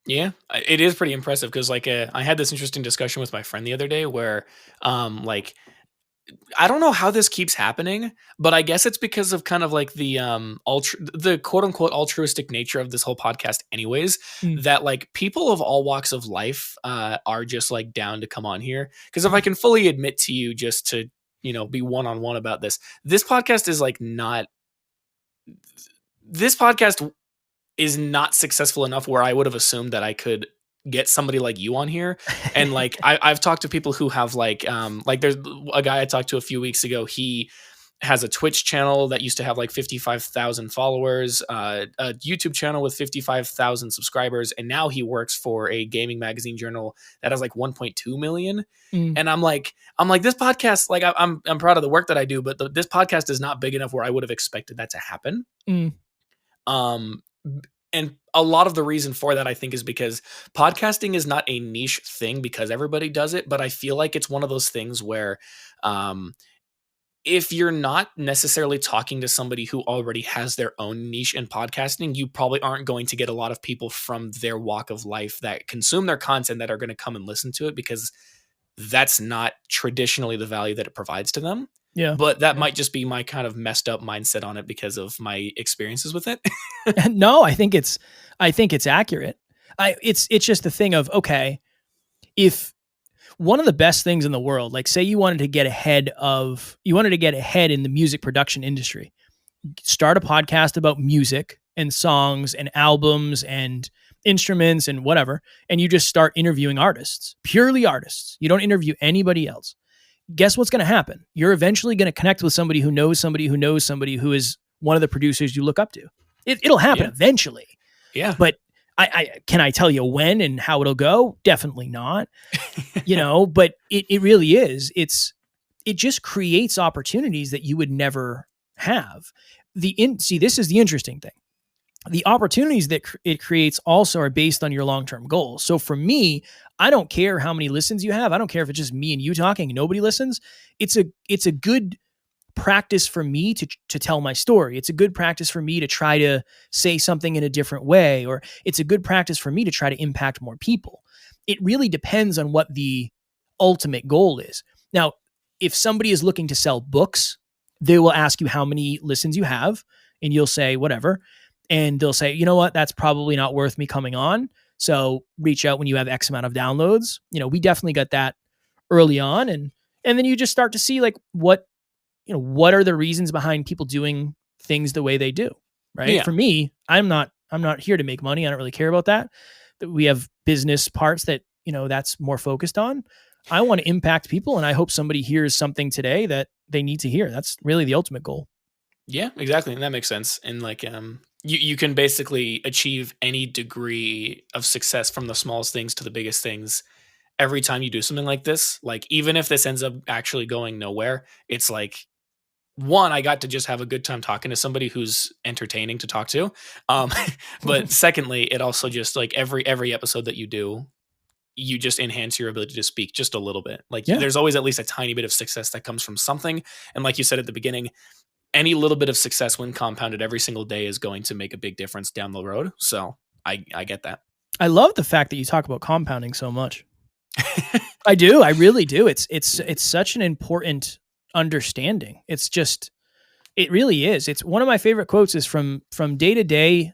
Yeah, it is pretty impressive because like I had this interesting discussion with my friend the other day where like I don't know how this keeps happening, but I guess it's because of kind of like the quote unquote altruistic nature of this whole podcast anyways, Mm. that like people of all walks of life are just like down to come on here. Because if I can fully admit to you, just to, be one-on-one about this podcast is like not this podcast is not successful enough where I would have assumed that I could get somebody like you on here. And like I've talked to people who have like there's a guy I talked to a few weeks ago. He has a Twitch channel that used to have like 55,000 followers, a YouTube channel with 55,000 subscribers, and now he works for a gaming magazine journal that has like 1.2 million. Mm. And I'm like this podcast, like I'm proud of the work that I do, but this podcast is not big enough where I would have expected that to happen. Mm. And a lot of the reason for that, I think, is because podcasting is not a niche thing because everybody does it. But I feel like it's one of those things where if you're not necessarily talking to somebody who already has their own niche in podcasting, you probably aren't going to get a lot of people from their walk of life that consume their content that are going to come and listen to it, because that's not traditionally the value that it provides to them. Yeah. But that might just be my kind of messed up mindset on it because of my experiences with it. No, I think it's accurate. It's just the thing of, okay, if one of the best things in the world, like say you wanted to get ahead in the music production industry, start a podcast about music and songs and albums and instruments and whatever, and you just start interviewing artists, purely artists. You don't interview anybody else. Guess what's going to happen? You're eventually going to connect with somebody who knows somebody who knows somebody who is one of the producers you look up to. It'll happen eventually. Yeah. But I can I tell you when and how it'll go? Definitely not. But it really is. It just creates opportunities that you would never have. See, this is the interesting thing. The opportunities that it creates also are based on your long-term goals. So for me, I don't care how many listens you have. I don't care if it's just me and you talking and nobody listens. It's a good practice for me to tell my story. It's a good practice for me to try to say something in a different way, or it's a good practice for me to try to impact more people. It really depends on what the ultimate goal is. Now, if somebody is looking to sell books, they will ask you how many listens you have, and you'll say whatever. And they'll say, you know what, that's probably not worth me coming on. So reach out when you have X amount of downloads. We definitely got that early on. And then you just start to see like what are the reasons behind people doing things the way they do, right? Yeah. For me, I'm not here to make money. I don't really care about that. We have business parts that, that's more focused on. I want to impact people, and I hope somebody hears something today that they need to hear. That's really the ultimate goal. Yeah, exactly. And that makes sense. And like, you can basically achieve any degree of success from the smallest things to the biggest things every time you do something like this. Like, even if this ends up actually going nowhere, it's like, one, I got to just have a good time talking to somebody who's entertaining to talk to. But secondly, it also just like every episode that you do, you just enhance your ability to speak just a little bit. Like there's always at least a tiny bit of success that comes from something. And like you said at the beginning, any little bit of success when compounded every single day is going to make a big difference down the road. So I get that. I love the fact that you talk about compounding so much. I do. I really do. It's such an important understanding. It really is. It's one of my favorite quotes is from day to day,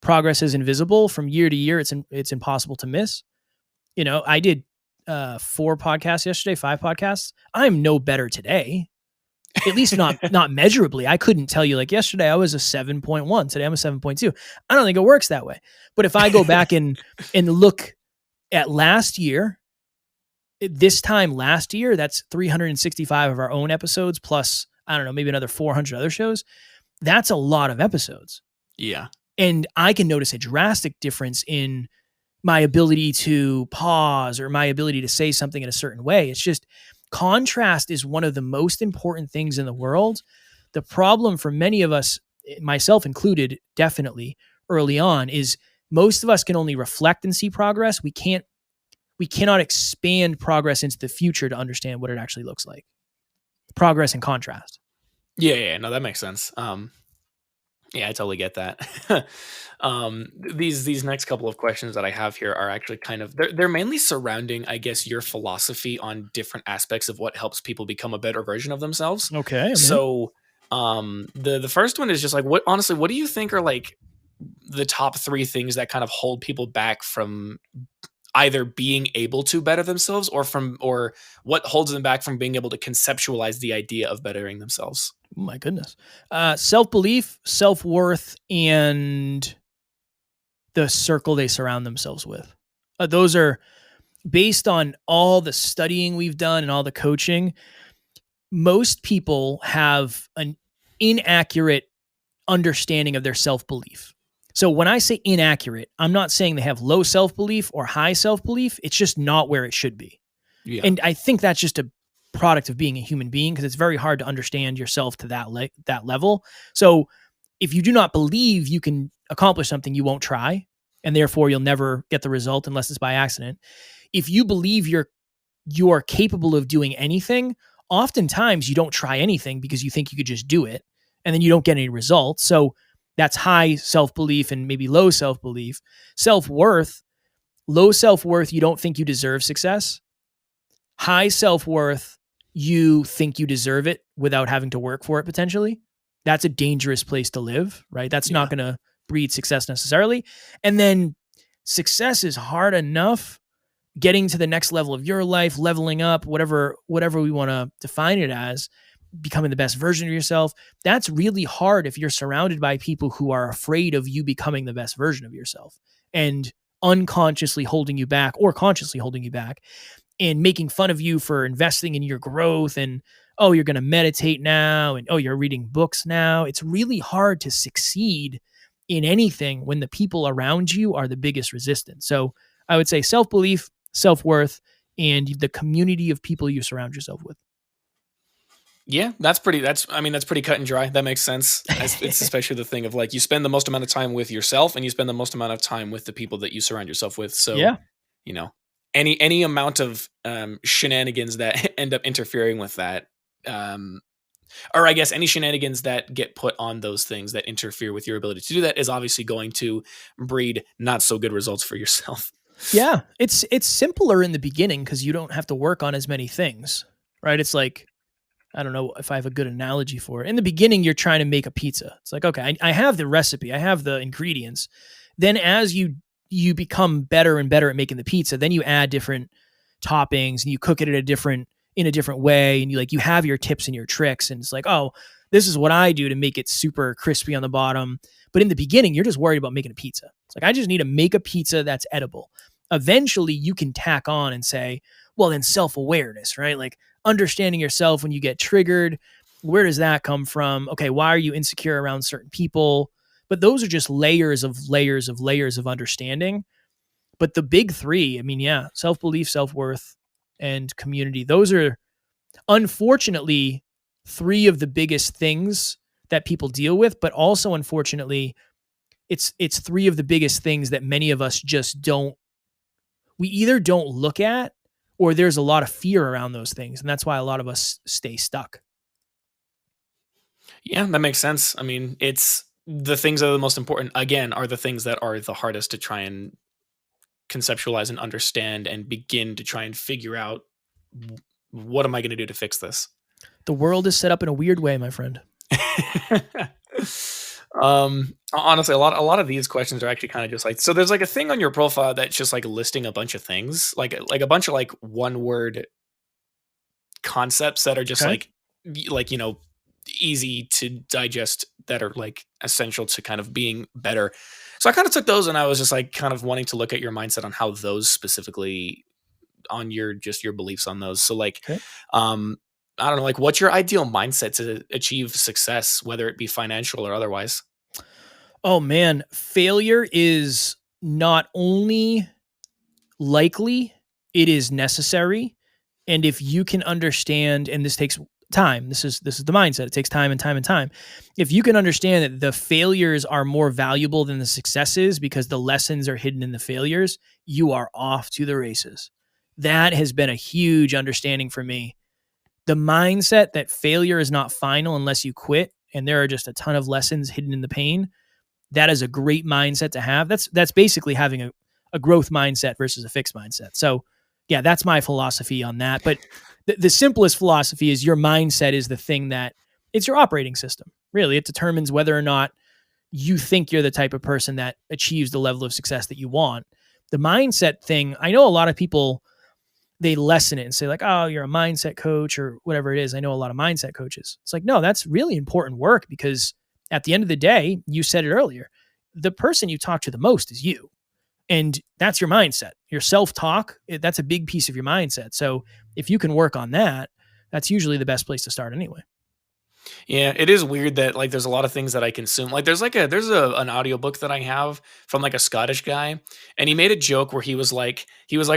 progress is invisible. From year to year, it's impossible to miss. I did 4 podcasts yesterday, 5 podcasts. I'm no better today. At least not measurably. I couldn't tell you like yesterday I was a 7.1. Today I'm a 7.2. I don't think it works that way. But if I go back and look at last year, this time last year, that's 365 of our own episodes plus, I don't know, maybe another 400 other shows. That's a lot of episodes. Yeah. And I can notice a drastic difference in my ability to pause or my ability to say something in a certain way. It's just contrast is one of the most important things in the world. The problem for many of us, myself included, definitely early on, is most of us can only reflect and see progress. We cannot expand progress into the future to understand what it actually looks like. Progress and contrast. Yeah. No, that makes sense. Yeah, I totally get that. These next couple of questions that I have here are actually kind of they're mainly surrounding, I guess, your philosophy on different aspects of what helps people become a better version of themselves. Okay, I'm in. So, the first one is just like, what honestly, what do you think are like the top three things that kind of hold people back from either being able to better themselves or what holds them back from being able to conceptualize the idea of bettering themselves? Oh my goodness. Self-belief, self-worth, and the circle they surround themselves with. Those are based on all the studying we've done and all the coaching. Most people have an inaccurate understanding of their self-belief. So when I say inaccurate, I'm not saying they have low self-belief or high self-belief. It's just not where it should be. Yeah. And I think that's just a product of being a human being, because it's very hard to understand yourself to that level. So if you do not believe you can accomplish something, you won't try, and therefore you'll never get the result unless it's by accident. If you believe you're capable of doing anything, oftentimes you don't try anything because you think you could just do it, and then you don't get any results. So that's high self-belief and maybe low self-belief. Self-worth, low self-worth, you don't think you deserve success. High self-worth, you think you deserve it without having to work for it potentially. That's a dangerous place to live, right? That's not going to breed success necessarily. And then success is hard enough. Getting to the next level of your life, leveling up, whatever we want to define it as, becoming the best version of yourself, that's really hard if you're surrounded by people who are afraid of you becoming the best version of yourself and unconsciously holding you back or consciously holding you back and making fun of you for investing in your growth and, oh, you're going to meditate now, and, oh, you're reading books now. It's really hard to succeed in anything when the people around you are the biggest resistance. So I would say self-belief, self-worth, and the community of people you surround yourself with. Yeah, that's pretty cut and dry. That makes sense. It's especially the thing of like, you spend the most amount of time with yourself and you spend the most amount of time with the people that you surround yourself with. So, Yeah. you know, any amount of shenanigans that end up interfering with that, or I guess any shenanigans that get put on those things that interfere with your ability to do that is obviously going to breed not so good results for yourself. Yeah, it's simpler in the beginning because you don't have to work on as many things, right? It's like, I don't know if I have a good analogy for it. In the beginning, you're trying to make a pizza. It's like, okay, I have the recipe, I have the ingredients. Then as you become better and better at making the pizza, then you add different toppings and you cook it in a different way, and you have your tips and your tricks, and it's like, oh, this is what I do to make it super crispy on the bottom. But in the beginning, you're just worried about making a pizza. It's like, I just need to make a pizza that's edible. Eventually, you can tack on and say, well, then self-awareness, right? Like understanding yourself when you get triggered. Where does that come from? Okay, why are you insecure around certain people? But those are just layers of understanding. But the big three, I mean, yeah, self-belief, self-worth, and community. Those are unfortunately three of the biggest things that people deal with, but also unfortunately, it's three of the biggest things that many of us just we either don't look at, or there's a lot of fear around those things. And that's why a lot of us stay stuck. Yeah, that makes sense. I mean, it's the things that are the most important, again, are the things that are the hardest to try and conceptualize and understand and begin to try and figure out, what am I going to do to fix this? The world is set up in a weird way, my friend. Honestly, a lot of these questions are actually kind of just like, so there's like a thing on your profile that's just like listing a bunch of things, like a bunch of like one word concepts that are just Okay. like easy to digest, that are like essential to kind of being better. So I kind of took those and I was just like kind of wanting to look at your mindset on how those specifically, on your beliefs on those. So like, Okay. I don't know, like what's your ideal mindset to achieve success, whether it be financial or otherwise? Oh man, failure is not only likely, it is necessary. And if you can understand, and this takes time, this is the mindset. It takes time and time and time. If you can understand that the failures are more valuable than the successes because the lessons are hidden in the failures, you are off to the races. That has been a huge understanding for me. The mindset that failure is not final unless you quit and there are just a ton of lessons hidden in the pain, that is a great mindset to have. That's basically having a growth mindset versus a fixed mindset. So yeah, that's my philosophy on that. But the simplest philosophy is your mindset is the thing that it's your operating system. Really, it determines whether or not you think you're the type of person that achieves the level of success that you want. The mindset thing, I know a lot of people, they lessen it and say like, oh, you're a mindset coach or whatever it is. I know a lot of mindset coaches. It's like, no, that's really important work, because at the end of the day, you said it earlier, the person you talk to the most is you. And that's your mindset. Your self-talk, that's a big piece of your mindset. So if you can work on that, that's usually the best place to start anyway. Yeah, it is weird that like there's a lot of things that I consume. Like there's an audiobook that I have from like a Scottish guy, and he made a joke where he was like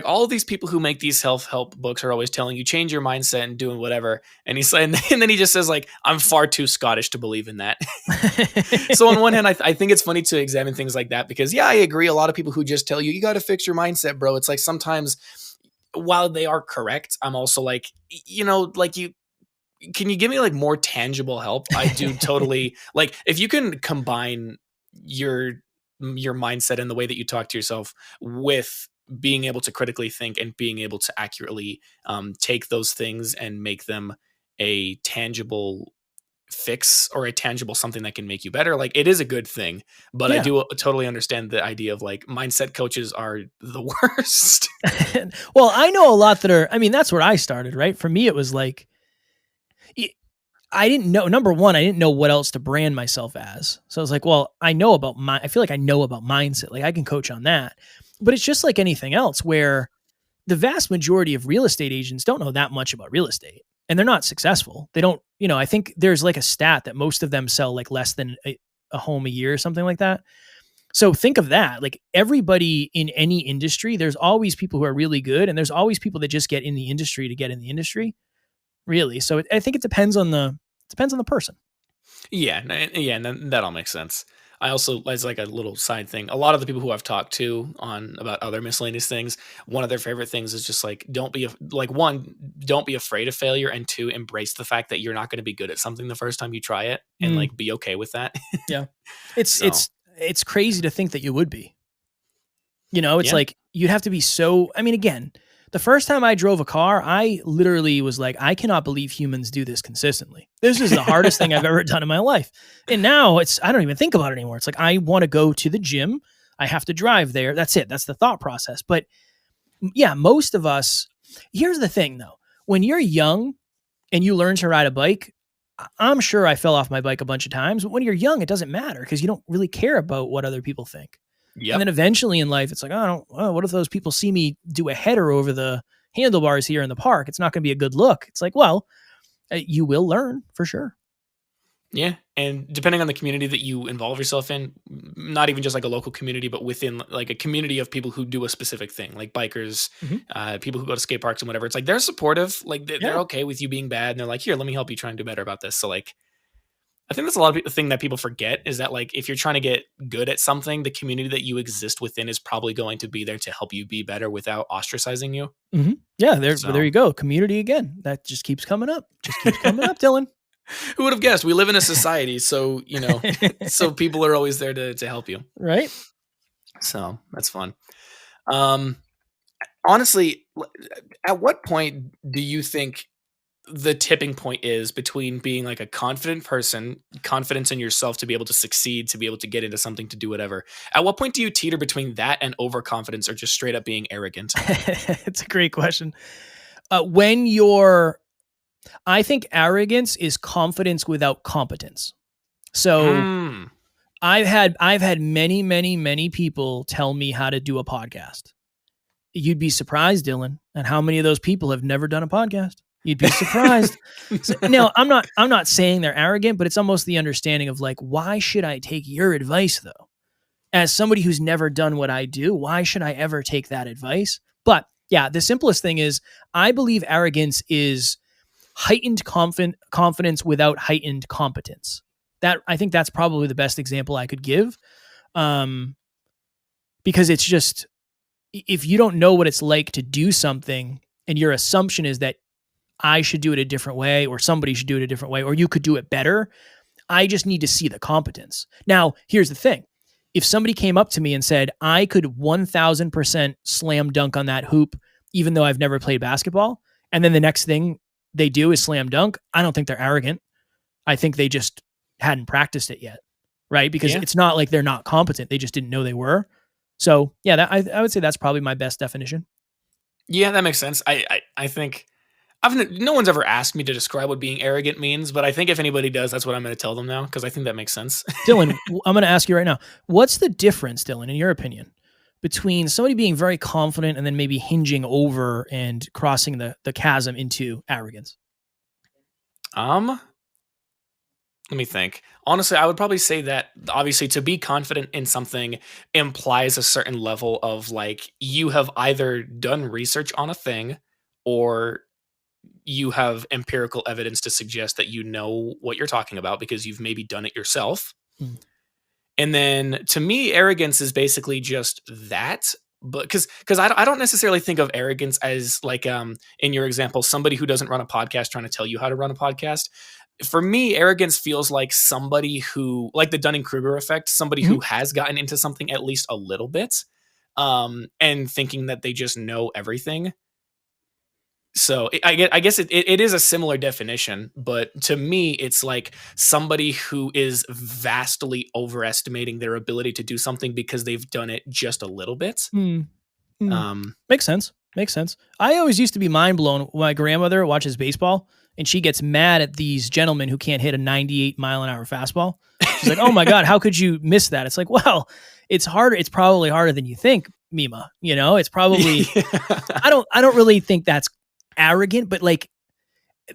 all of these people who make these self-help books are always telling you change your mindset and doing whatever. And he said and then he just says like I'm far too Scottish to believe in that. So on one hand, I think it's funny to examine things like that because yeah, I agree. A lot of people who just tell you got to fix your mindset, bro. It's like sometimes while they are correct, I'm also like, like can you give me like more tangible help? I do totally like if you can combine your mindset and the way that you talk to yourself with being able to critically think and being able to accurately take those things and make them a tangible fix or a tangible something that can make you better. Like it is a good thing, but I Yeah. do totally understand the idea of like mindset coaches are the worst. Well, I know a lot that are, I mean, that's where I started, right? For me, it was like, I didn't know, number one, I didn't know what else to brand myself as. So I was like, well, I feel like I know about mindset. Like I can coach on that, but it's just like anything else where the vast majority of real estate agents don't know that much about real estate and they're not successful. They don't, I think there's like a stat that most of them sell like less than a home a year or something like that. So think of that. Like everybody in any industry, there's always people who are really good and there's always people that just get in the industry to get in the industry. Really. So I think it depends on the person. Yeah, yeah, and that all makes sense. I also, as like a little side thing, a lot of the people who I've talked to on about other miscellaneous things, one of their favorite things is just like one, don't be afraid of failure, and two, embrace the fact that you're not going to be good at something the first time you try it, and like be okay with that. Yeah, it's So, it's crazy to think that you would be. It's yeah, like you'd have to be so. I mean, again, the first time I drove a car, I literally was like, I cannot believe humans do this consistently. This is the hardest thing I've ever done in my life. And now I don't even think about it anymore. It's like, I want to go to the gym. I have to drive there. That's it. That's the thought process. But yeah, most of us, here's the thing though. When you're young and you learn to ride a bike, I'm sure I fell off my bike a bunch of times, but when you're young, it doesn't matter because you don't really care about what other people think. And then yep, eventually in life, it's like, what if those people see me do a header over the handlebars here in the park? It's not going to be a good look. It's like, well, you will learn for sure. yeah, and depending on the community that you involve yourself in, not even just like a local community, but within like a community of people who do a specific thing, like bikers, people who go to skate parks and whatever. It's like they're supportive, like they're Yeah. okay with you being bad, and they're like, here, let me help you try and do better about this. So like I think that's a lot of the thing that people forget is that like if you're trying to get good at something, the community that you exist within is probably going to be there to help you be better without ostracizing you. Yeah. There So you go. Community again. That just keeps coming up. Just keeps coming up, Dylan. who would have guessed? We live in a society, so so people are always there to help you. Right. So that's fun. Um, honestly, at what point do you think the tipping point is between being like a confident person, confidence in yourself to be able to succeed, to be able to get into something, to do whatever? At what point do you teeter between that and overconfidence or just straight up being arrogant? It's a great question. I think arrogance is confidence without competence. So Mm, I've had many, many, many people tell me how to do a podcast. You'd be surprised, Dylan, at how many of those people have never done a podcast. You'd be surprised. So, now, I'm not saying they're arrogant, but it's almost the understanding of like, why should I take your advice though? As somebody who's never done what I do, why should I ever take that advice? But yeah, the simplest thing is I believe arrogance is heightened confidence without heightened competence. That I think that's probably the best example I could give. Because it's just, if you don't know what it's like to do something and your assumption is that I should do it a different way or somebody should do it a different way or you could do it better, I just need to see the competence. Now, here's the thing. If somebody came up to me and said, I could 1000% slam dunk on that hoop, even though I've never played basketball, and then the next thing they do is slam dunk, I don't think they're arrogant. I think they just hadn't practiced it yet, right? Because it's not like they're not competent. They just didn't know they were. So yeah, I would say that's probably my best definition. Yeah, that makes sense. I think no one's ever asked me to describe what being arrogant means, but I think if anybody does, that's what I'm going to tell them now because I think that makes sense. Dylan, I'm going to ask you right now, what's the difference, Dylan, in your opinion, between somebody being very confident and then maybe hinging over and crossing the chasm into arrogance? Let me think. Honestly, I would probably say that obviously to be confident in something implies a certain level of like you have either done research on a thing or you have empirical evidence to suggest that you know what you're talking about because you've maybe done it yourself. Mm. And then to me, arrogance is basically just that. But because I don't necessarily think of arrogance as like in your example, somebody who doesn't run a podcast trying to tell you how to run a podcast. For me, arrogance feels like somebody who, like the Dunning-Kruger effect, somebody who has gotten into something at least a little bit, and thinking that they just know everything. So I guess it is a similar definition, but to me, it's like somebody who is vastly overestimating their ability to do something because they've done it just a little bit. Makes sense. Makes sense. I always used to be mind blown when my grandmother watches baseball and she gets mad at these gentlemen who can't hit a 98-mile-an-hour fastball. She's like, "Oh my God, how could you miss that?" It's like, well, it's harder. It's probably harder than you think, Mima. You know, it's probably. I don't really think that's arrogant, but like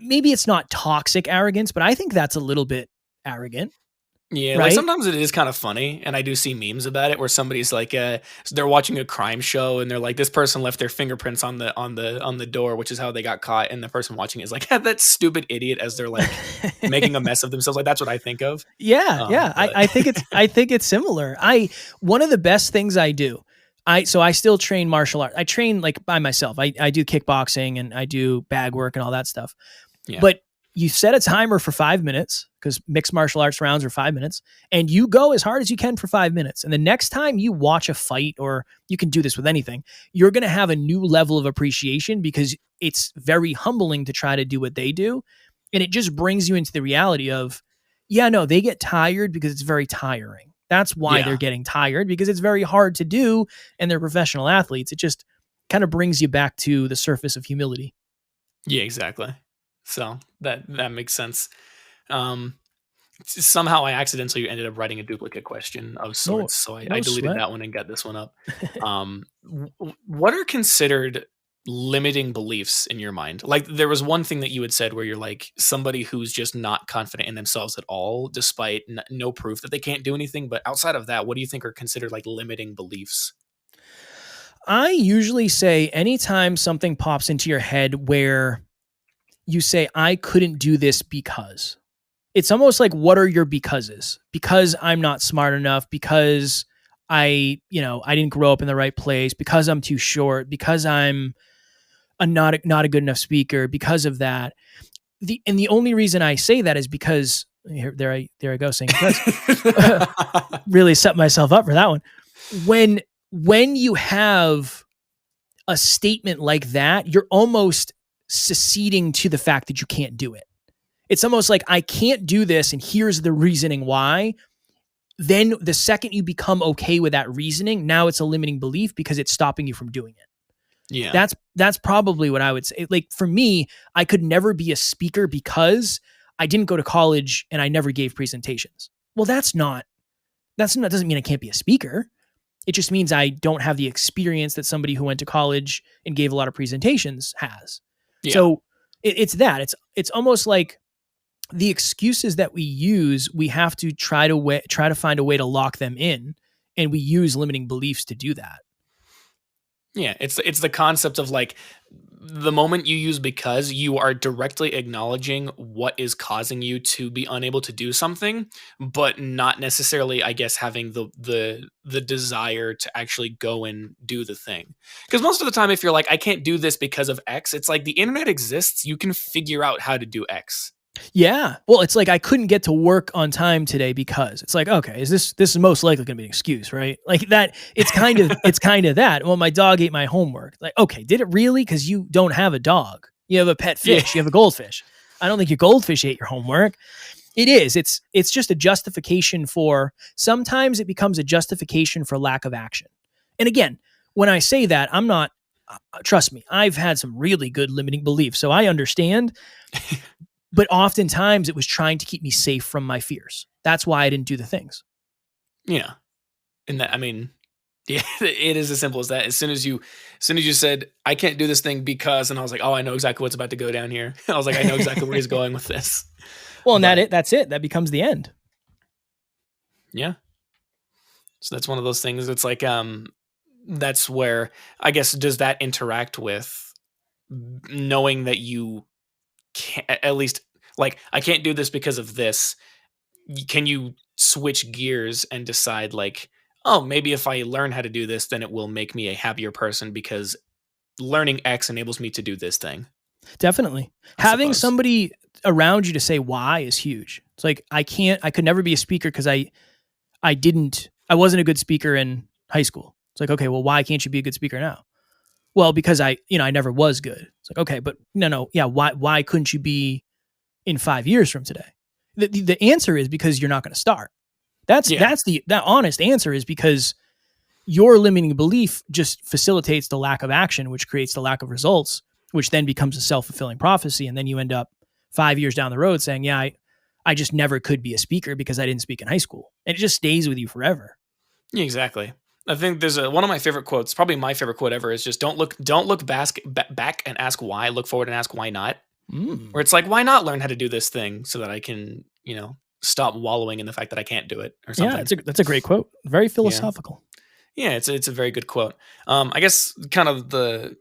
maybe it's not toxic arrogance, but I think that's a little bit arrogant. Yeah, right? like sometimes it is kind of funny, and I do see memes about it where somebody's like, they're watching a crime show, and they're like, this person left their fingerprints on the door, which is how they got caught, and the person watching it is like, that stupid idiot, as they're like making a mess of themselves. Like that's what I think of. Yeah. I think it's similar. One of the best things I do. I still train martial arts. I train like by myself. I do kickboxing and I do bag work and all that stuff. Yeah. But you set a timer for 5 minutes because mixed martial arts rounds are 5 minutes, and you go as hard as you can for 5 minutes. And the next time you watch a fight, or you can do this with anything, you're going to have a new level of appreciation because it's very humbling to try to do what they do. And it just brings you into the reality of, yeah, no, they get tired because it's very tiring. That's why they're getting tired, because it's very hard to do and they're professional athletes. It just kind of brings you back to the surface of humility. Yeah, exactly. So that makes sense. Somehow I accidentally ended up writing a duplicate question of sorts, so I deleted that one and got this one up. What are considered limiting beliefs in your mind? Like there was one thing that you had said where you're like somebody who's just not confident in themselves at all, despite no proof that they can't do anything. But outside of that, what do you think are considered like limiting beliefs? I usually say anytime something pops into your head where you say, I couldn't do this because. It's almost like, what are your becauses? Because I'm not smart enough, because I didn't grow up in the right place, because I'm too short, because I'm not a good enough speaker, because of that. The only reason I say that is because there I go saying really set myself up for that one. When you have a statement like that, you're almost seceding to the fact that you can't do it. It's almost like, I can't do this, and here's the reasoning why. Then the second you become okay with that reasoning, now it's a limiting belief because it's stopping you from doing it. Yeah. That's probably what I would say. Like for me, I could never be a speaker because I didn't go to college and I never gave presentations. Well, that doesn't mean I can't be a speaker. It just means I don't have the experience that somebody who went to college and gave a lot of presentations has. Yeah. So it's that. It's almost like the excuses that we use, we have to try to find a way to lock them in, and we use limiting beliefs to do that. Yeah, it's the concept of like the moment you use because, you are directly acknowledging what is causing you to be unable to do something, but not necessarily, I guess, having the desire to actually go and do the thing. Because most of the time, if you're like, I can't do this because of X, it's like the internet exists. You can figure out how to do X. Yeah. Well, it's like I couldn't get to work on time today because it's like, okay, this is most likely going to be an excuse, right? Like that. It's kind of that. Well, my dog ate my homework. Like, okay, did it really? Because you don't have a dog. You have a pet Yeah. fish. You have a goldfish. I don't think your goldfish ate your homework. It is. It's just a justification for. Sometimes it becomes a justification for lack of action. And again, when I say that, I'm not. Trust me, I've had some really good limiting beliefs, so I understand. But oftentimes it was trying to keep me safe from my fears. That's why I didn't do the things. Yeah. And that, I mean, yeah, it is as simple as that. As soon as you said, I can't do this thing because, and I was like, oh, I know exactly what's about to go down here. I was like, I know exactly where he's going with this. Well, and that's it. That becomes the end. Yeah. So that's one of those things. It's like, that's where, I guess, does that interact with knowing that you can't, at least, like, I can't do this because of this. Can you switch gears and decide, like, oh, maybe if I learn how to do this, then it will make me a happier person because learning X enables me to do this thing. Definitely. Having somebody around you to say why is huge. It's like, I could never be a speaker because I wasn't a good speaker in high school. It's like, okay, well, why can't you be a good speaker now? Well, because I never was good. It's like, okay, but no. Yeah. Why couldn't you be in 5 years from today? The answer is because you're not going to start. That's the honest answer is because your limiting belief just facilitates the lack of action, which creates the lack of results, which then becomes a self-fulfilling prophecy. And then you end up 5 years down the road saying, yeah, I just never could be a speaker because I didn't speak in high school. And it just stays with you forever. Yeah, exactly. I think there's one of my favorite quotes, probably my favorite quote ever, is just don't look back and ask why, look forward and ask why not. Where it's like, why not learn how to do this thing so that I can, stop wallowing in the fact that I can't do it or something. Yeah, that's a great quote. Very philosophical. Yeah, it's a very good quote. I guess kind of the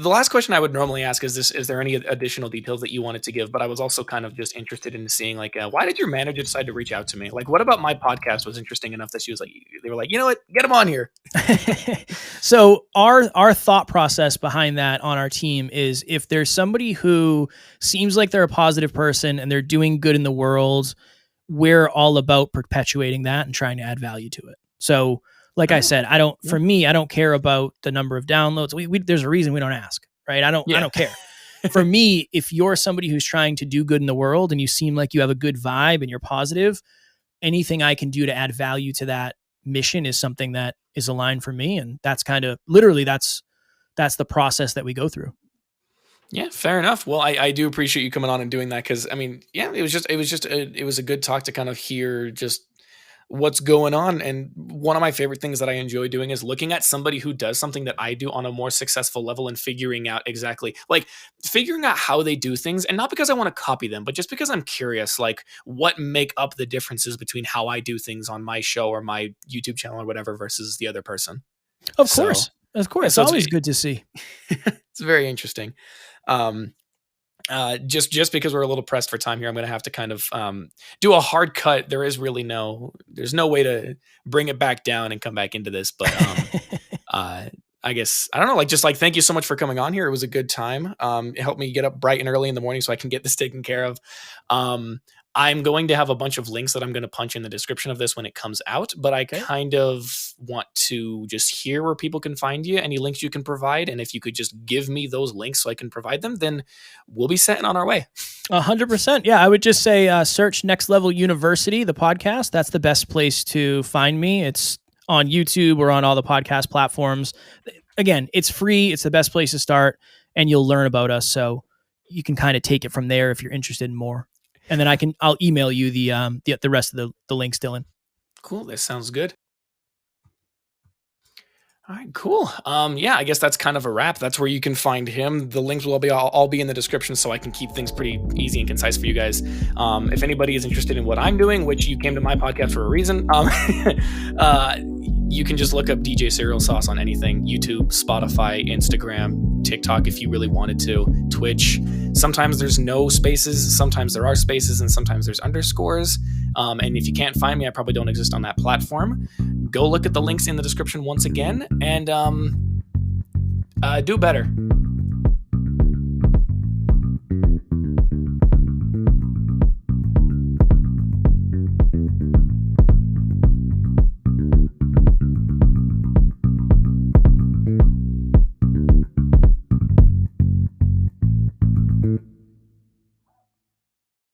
last question I would normally ask is this: is there any additional details that you wanted to give? But I was also kind of just interested in seeing, like, why did your manager decide to reach out to me? Like, what about my podcast was interesting enough that they were like, you know what, get him on here. So our thought process behind that on our team is, if there's somebody who seems like they're a positive person and they're doing good in the world, we're all about perpetuating that and trying to add value to it. So, like I said, I don't care about the number of downloads. There's a reason we don't ask, right? I don't care. For me, if you're somebody who's trying to do good in the world and you seem like you have a good vibe and you're positive, anything I can do to add value to that mission is something that is aligned for me. And that's kind of literally, that's the process that we go through. Yeah, fair enough. Well, I do appreciate you coming on and doing that. Cause I mean, yeah, it was a good talk to kind of hear just what's going on. And one of my favorite things that I enjoy doing is looking at somebody who does something that I do on a more successful level and figuring out how they do things. And not because I want to copy them, but just because I'm curious, like, what make up the differences between how I do things on my show or my YouTube channel or whatever versus the other person. Of course. It's always good to see. It's very interesting. Just because we're a little pressed for time here, I'm going to have to kind of do a hard cut. There's no way to bring it back down and come back into this. But I guess, I don't know, thank you so much for coming on here. It was a good time. It helped me get up bright and early in the morning so I can get this taken care of. I'm going to have a bunch of links that I'm going to punch in the description of this when it comes out, but I kind of want to just hear where people can find you, any links you can provide. And if you could just give me those links so I can provide them, then we'll be setting on our way. 100%. Yeah. I would just say, search Next Level University, the podcast. That's the best place to find me. It's on YouTube or on all the podcast platforms. Again, it's free. It's the best place to start, and you'll learn about us. So you can kind of take it from there if you're interested in more. And then I'll email you the rest of the links, Dylan. Cool. That sounds good. All right, cool. Yeah, I guess that's kind of a wrap. That's where you can find him. The links will all be in the description, so I can keep things pretty easy and concise for you guys. If anybody is interested in what I'm doing, which you came to my podcast for a reason, you can just look up DJ Cereal Sauce on anything: YouTube, Spotify, Instagram, TikTok if you really wanted to, Twitch. Sometimes there's no spaces, sometimes there are spaces, and sometimes there's underscores. And if you can't find me, I probably don't exist on that platform. Go look at the links in the description once again, and do better.